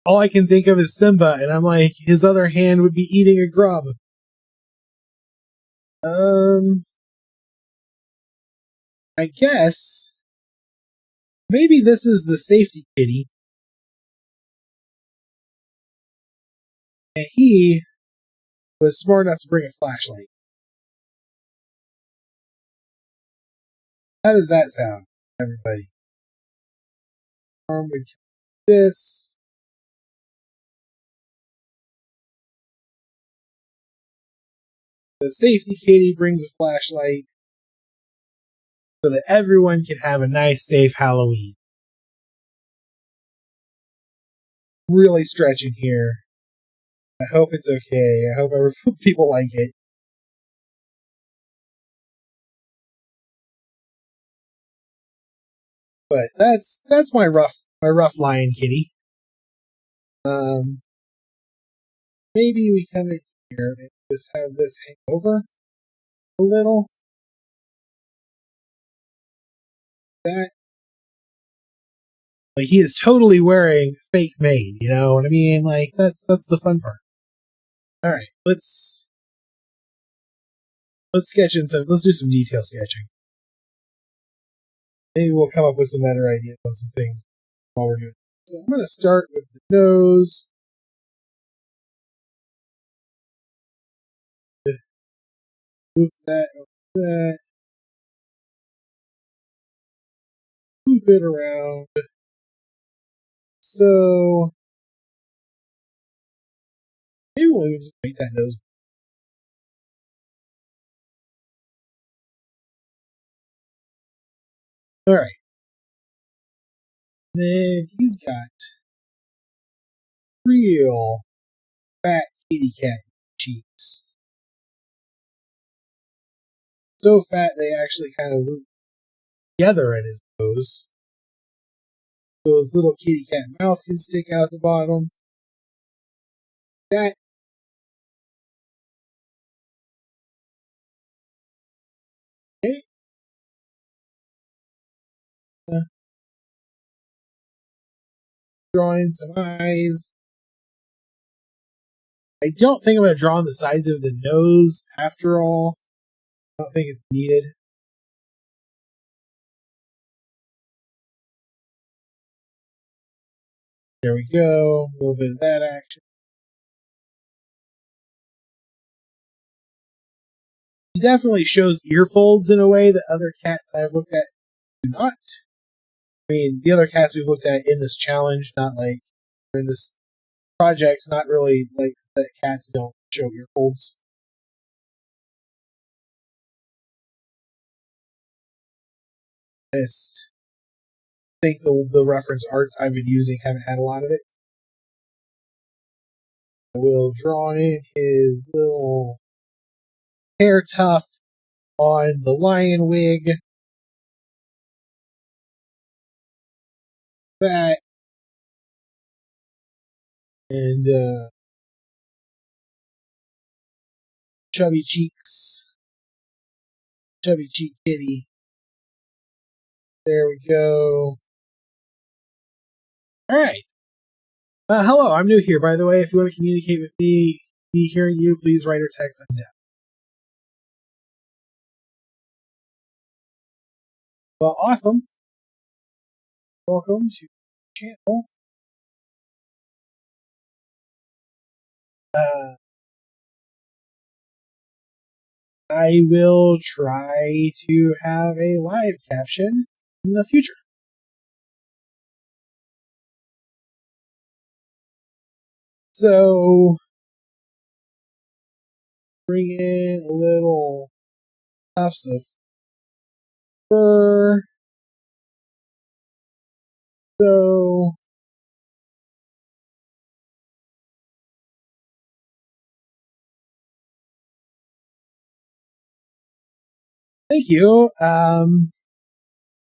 all I can think of is Simba, and I'm like, his other hand would be eating a grub. I guess maybe this is the safety kitty, and he was smart enough to bring a flashlight. How does that sound, everybody? Arm would this. The safety kitty brings a flashlight so that everyone can have a nice, safe Halloween. Really stretching here. I hope it's okay. I hope people like it. But that's my rough lion kitty. Maybe we come in here and just have this hang over a little. That, like, he is totally wearing fake mane, you know what I mean? Like, that's the fun part. Alright, let's sketch in some, let's do some detail sketching. Maybe we'll come up with some better ideas on some things while we're doing it. So I'm gonna start with the nose. Loop that over that. Loop it around. So maybe we'll just make that nose. Alright. Then he's got real fat kitty cat cheeks. So fat they actually kind of loop together at his nose. So his little kitty cat mouth can stick out the bottom. That. Okay. Drawing some eyes. I don't think I'm going to draw on the sides of the nose after all. I don't think it's needed. There we go. A little bit of that action. He definitely shows ear folds in a way that other cats I've looked at do not. I mean, the other cats we've looked at in this challenge, not like in this project, not really like that cats don't show ear folds. I just think the reference arts I've been using haven't had a lot of it. I will draw in his little hair tuft on the lion wig. That. And chubby cheeks. Chubby cheek kitty. There we go. Alright. Hello, I'm new here, by the way. If you want to communicate with me hearing you, please write or text. I'm down. Well, awesome. Welcome to the channel. I will try to have a live caption in the future. So, bring in a little tufts of fur. So, thank you.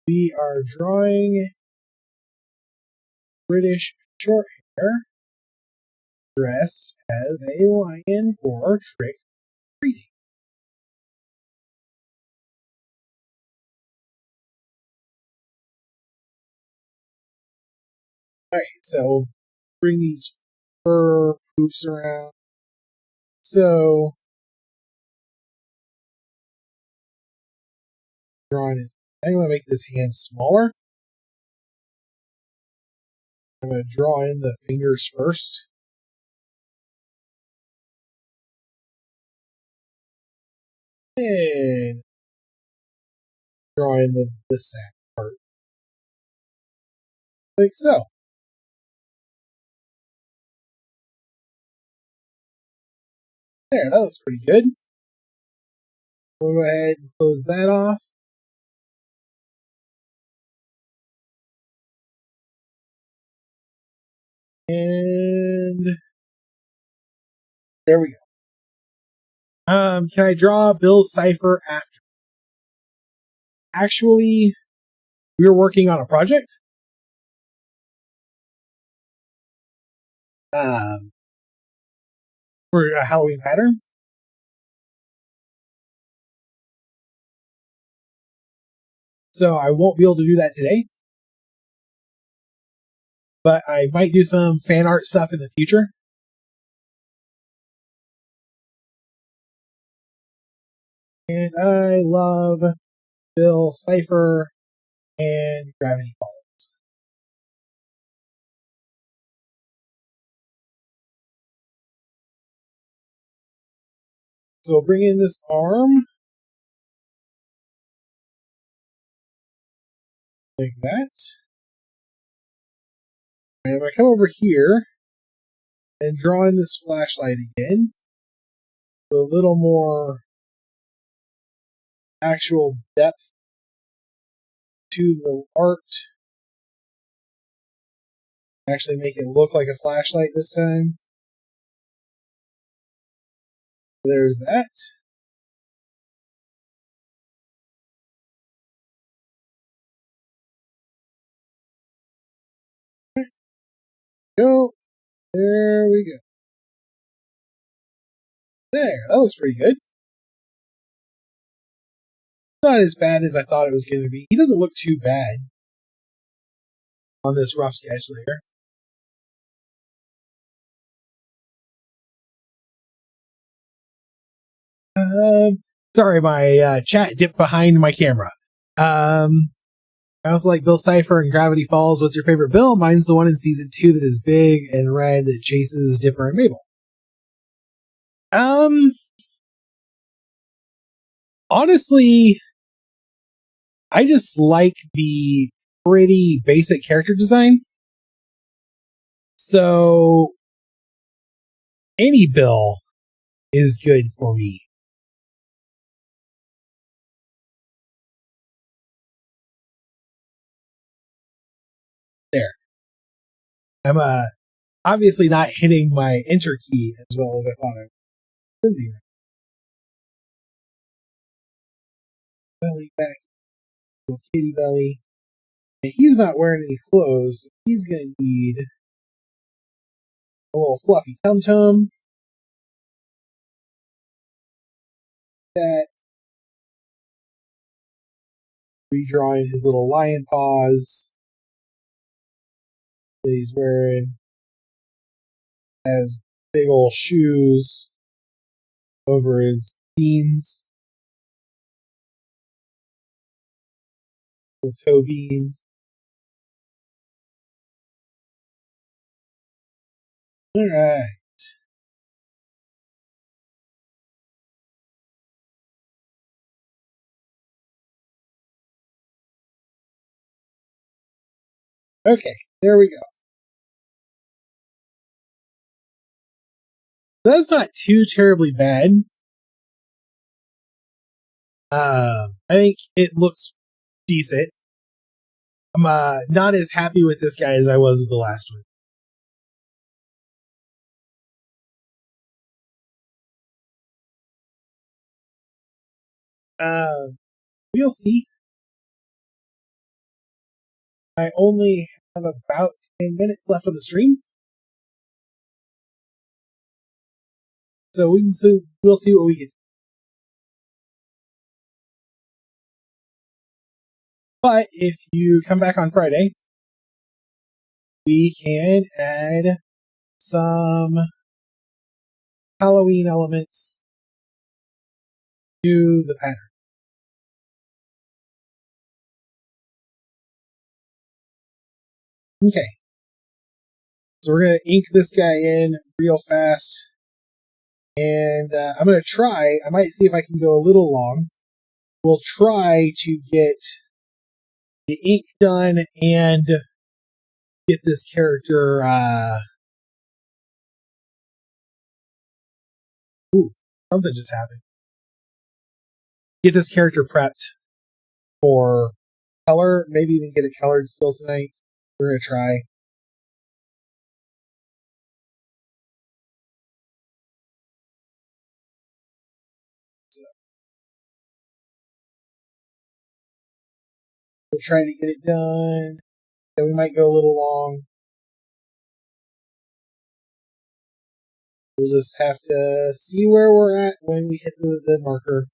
We are drawing British short hair dressed as a lion for trick treating. Alright, so bring these fur poofs around. So, drawing is. I'm going to make this hand smaller. I'm going to draw in the fingers first. And draw in the sack part. Like so. There, that looks pretty good. We'll go ahead and close that off. And there we go. Can I draw Bill's cipher after? Actually, we were working on a project. For a Halloween pattern. So I won't be able to do that today. But I might do some fan art stuff in the future. And I love Bill Cipher and Gravity Falls. So we'll bring in this arm. Like that. And if I come over here and draw in this flashlight again, with a little more actual depth to the art, actually make it look like a flashlight this time. There's that. Go. There we go. There, that looks pretty good. Not as bad as I thought it was going to be. He doesn't look too bad on this rough sketch layer. Sorry, my chat dipped behind my camera. I also like Bill Cipher and Gravity Falls. What's your favorite Bill? Mine's the one in season 2 that is big and red that chases Dipper and Mabel. Honestly, I just like the pretty basic character design. So any Bill is good for me. There. I'm obviously not hitting my enter key as well as I thought I was. Belly back, little kitty belly. And he's not wearing any clothes. He's gonna need a little fluffy tum tum. That. Redrawing his little lion paws that he's wearing. Has big old shoes over his beans. Little toe beans. Alright. Okay, there we go. That's not too terribly bad. I think it looks decent. I'm not as happy with this guy as I was with the last one. We'll see. I only have about 10 minutes left on the stream. So we'll see what we get. But if you come back on Friday, we can add some Halloween elements to the pattern. Okay. So we're going to ink this guy in real fast. And I'm going to try, I might see if I can go a little long. We'll try to get the ink done and get this character, something just happened. Get this character prepped for color, maybe even get it colored still tonight. We're going to try. So, we'll try to get it done. Then we might go a little long. We'll just have to see where we're at when we hit the marker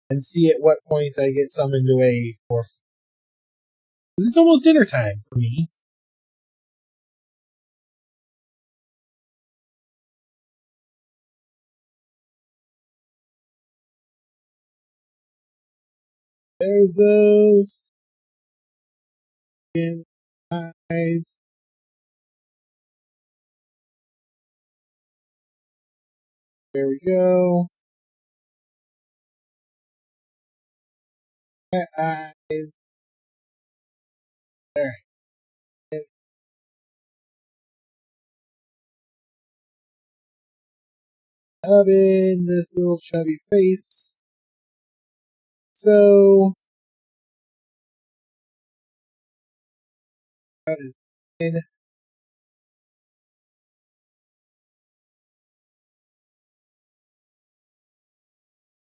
and see at what point I get summoned away for. Because it's almost dinner time for me. There's those. Eyes. There we go. Eyes. Alright. Up in this little chubby face. So that is in.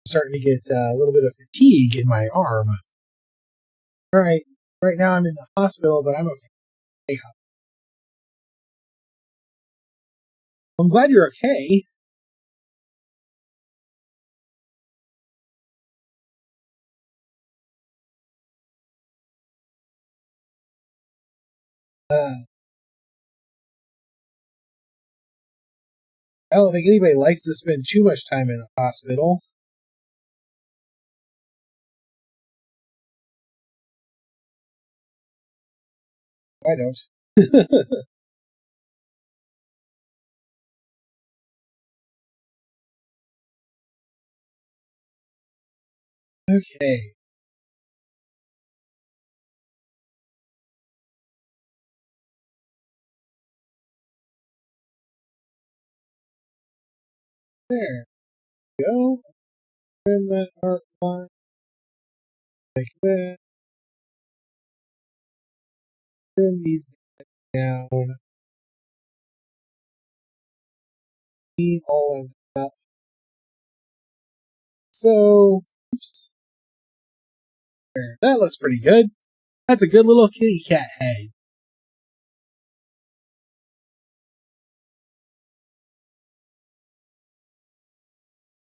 Starting to get a little bit of fatigue in my arm. Alright, right now I'm in the hospital, but I'm okay. I'm glad you're okay. I don't think anybody likes to spend too much time in a hospital. I don't. Okay. There we go. Trim that art line like that. Trim these down. Clean all of that up. So, oops. There. That looks pretty good. That's a good little kitty cat head.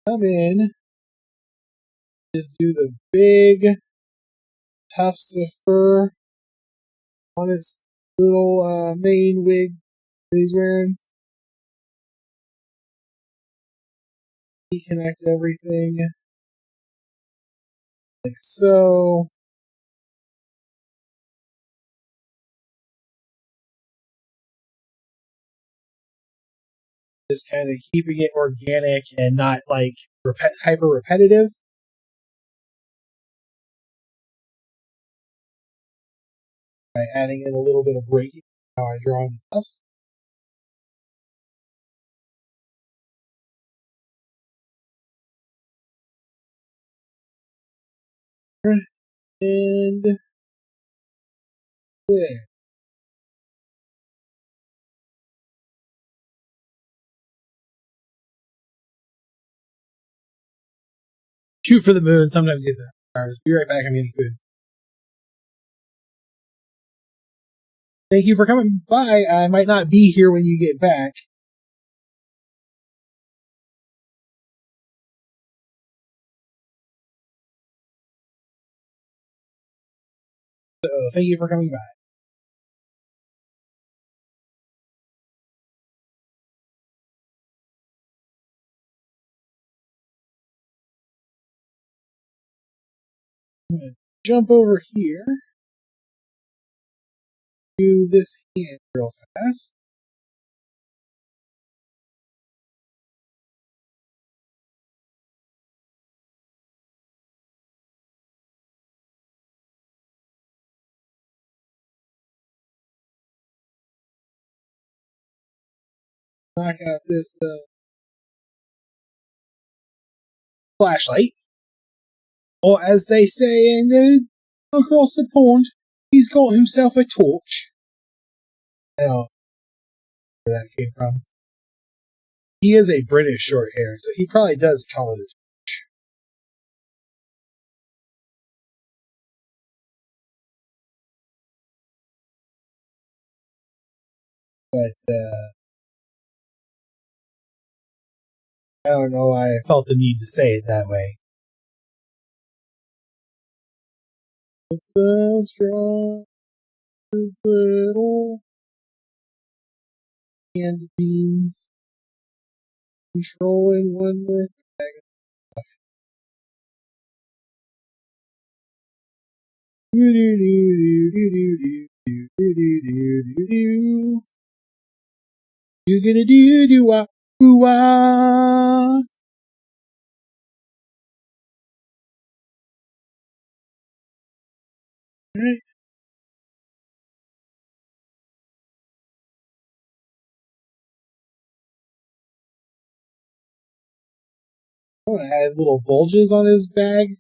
Come in. Just do the big tufts of fur on his little main wig that he's wearing. Connect everything like so. Just kind of keeping it organic and not like hyper repetitive. By adding in a little bit of breaking how I draw on the tufts. And there. Shoot for the moon. Sometimes you get the stars. Be right back. I'm getting food. Thank you for coming by. I might not be here when you get back. So thank you for coming by. I'm going to jump over here. Do this hand real fast. Knock out this flashlight. Or as they say across the pond, he's got himself a torch. I don't know where that came from. He is a British short hair, so he probably does call it a torch. But I don't know why I felt the need to say it that way. Let's draw his little candy beans, controlling one more bag of stuff. You gonna do wah wah. Alright. Oh, I had little bulges on his bag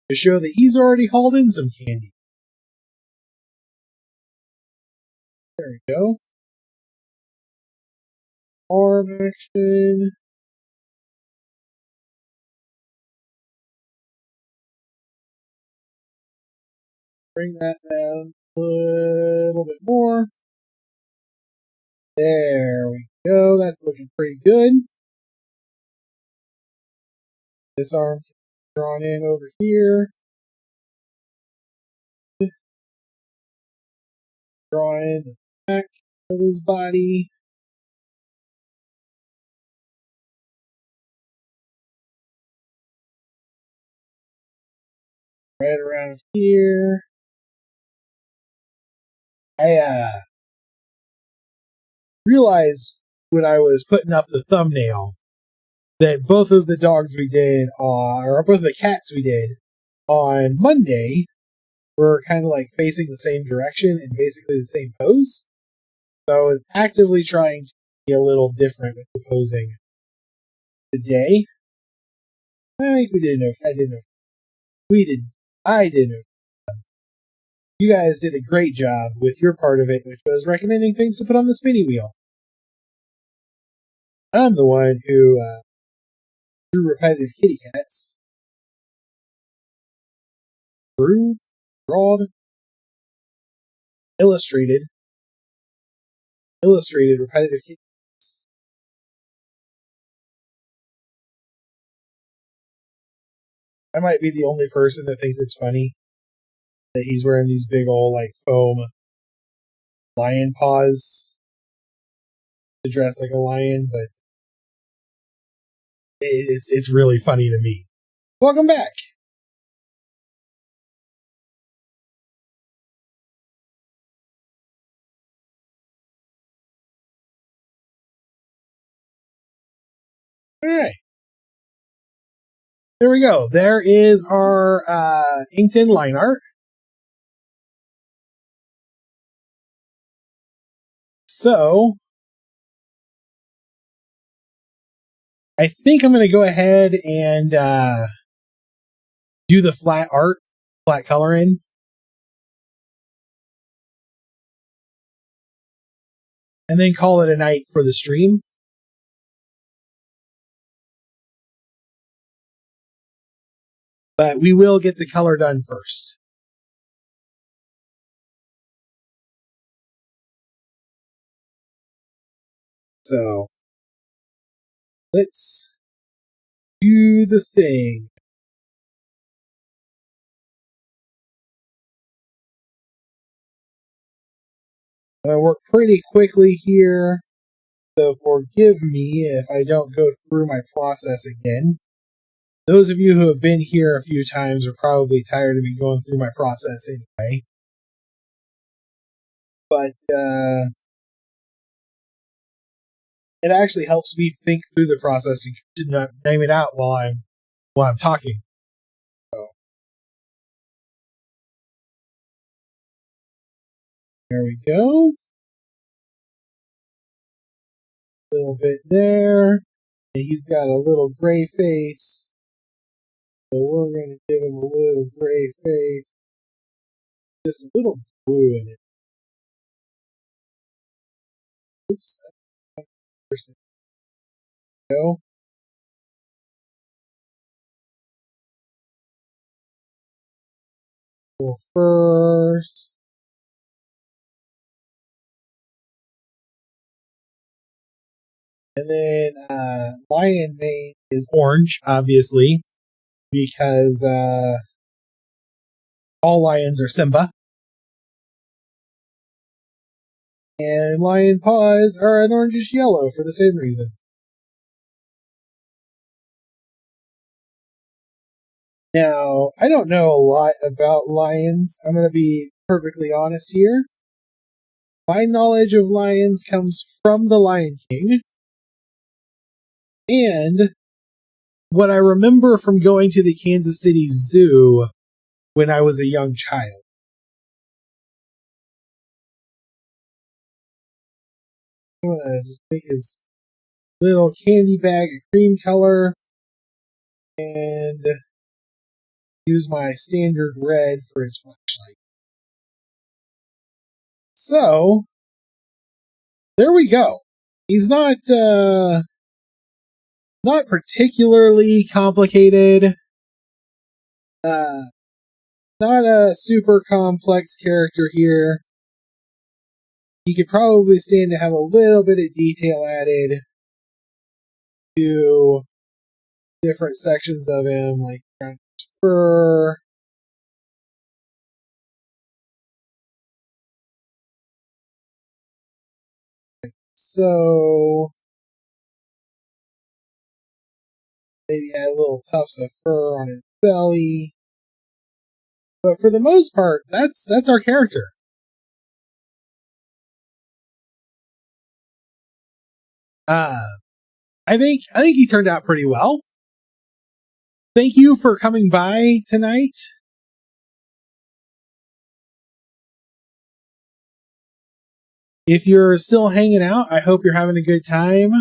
to show that he's already hauled in some candy. There we go. Arm action. Bring that down a little bit more. There we go. That's looking pretty good. This arm drawn in over here. Draw in the back of his body. Right around here. I realized when I was putting up the thumbnail that both of the dogs we did, or both of the cats we did on Monday, were kind of like facing the same direction and basically the same pose. So I was actively trying to be a little different with the posing today. I think we did okay. I did okay. We did. I did okay. You guys did a great job with your part of it, which was recommending things to put on the spinny wheel. I'm the one who drew repetitive kitty cats. Drawn, illustrated repetitive kitty cats. I might be the only person that thinks it's funny that he's wearing these big old like foam lion paws to dress like a lion, but it's really funny to me. Welcome back. All right. There we go. There is our inked in line art. So I think I'm going to go ahead and do the flat color in. And then call it a night for the stream. But we will get the color done first. So let's do the thing. I work pretty quickly here, so forgive me if I don't go through my process again. Those of you who have been here a few times are probably tired of me going through my process anyway. But it actually helps me think through the process to not name it out while I'm talking. So there we go. A little bit there. And he's got a little gray face. So we're going to give him a little gray face. Just a little blue in it. Oops. Go. Little furs. And then lion mane is orange, obviously, because all lions are Simba. And lion paws are an orangish yellow for the same reason. Now, I don't know a lot about lions. I'm going to be perfectly honest here. My knowledge of lions comes from The Lion King. And what I remember from going to the Kansas City Zoo when I was a young child. I'm going to just make his little candy bag a cream color and use my standard red for his flashlight. So, there we go. He's not particularly complicated. Not a super complex character here. He could probably stand to have a little bit of detail added to different sections of him, like around his fur. So maybe add little tufts of fur on his belly. But for the most part, that's our character. I think he turned out pretty well. Thank you for coming by tonight. If you're still hanging out, I hope you're having a good time.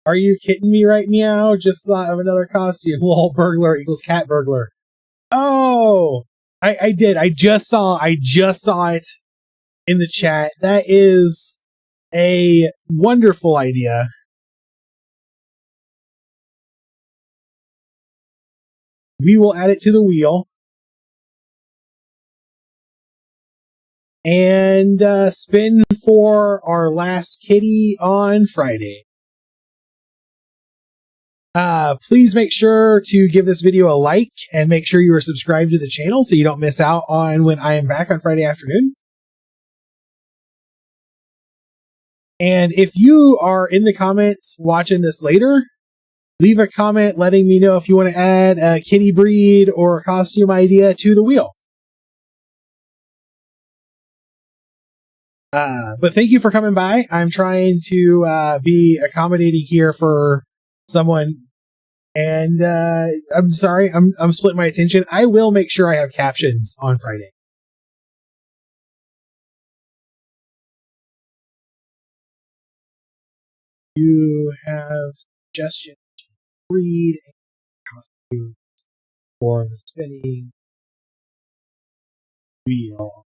Are you kidding me right meow? Just thought of another costume. Lol, burglar equals cat burglar. Oh, I did. I just saw it in the chat. That is a wonderful idea. We will add it to the wheel. And spin for our last kitty on Friday. Please make sure to give this video a like and make sure you are subscribed to the channel so you don't miss out on when I am back on Friday afternoon. And if you are in the comments watching this later, leave a comment letting me know if you want to add a kitty breed or a costume idea to the wheel. But thank you for coming by. I'm trying to be accommodating here for someone. And I'm sorry, I'm splitting my attention. I will make sure I have captions on Friday. You have suggestions for breed and costumes for the spinning wheel.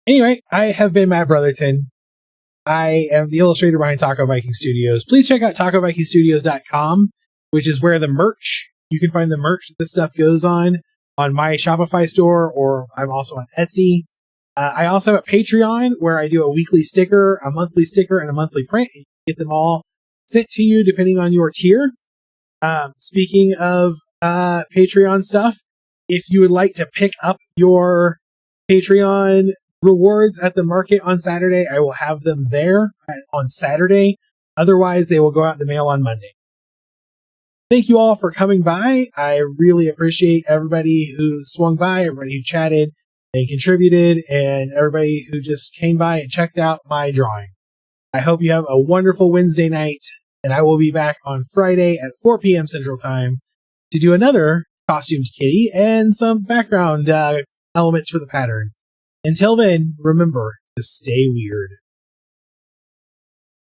Anyway, I have been Matt Brotherton. I am the illustrator behind Taco Viking Studios. Please check out TacoVikingStudios.com, which is where you can find the merch this stuff goes on my Shopify store, or I'm also on Etsy. I also have a Patreon where I do a weekly sticker, a monthly sticker, and a monthly print. You get them all sent to you depending on your tier. Speaking of Patreon stuff, if you would like to pick up your Patreon rewards at the market on Saturday, I will have them there on Saturday. Otherwise, they will go out in the mail on Monday. Thank you all for coming by. I really appreciate everybody who swung by, everybody who chatted and contributed, and everybody who just came by and checked out my drawing. I hope you have a wonderful Wednesday night, and I will be back on Friday at 4 p.m. Central Time to do another costumed kitty and some background elements for the pattern. Until then, remember to stay weird.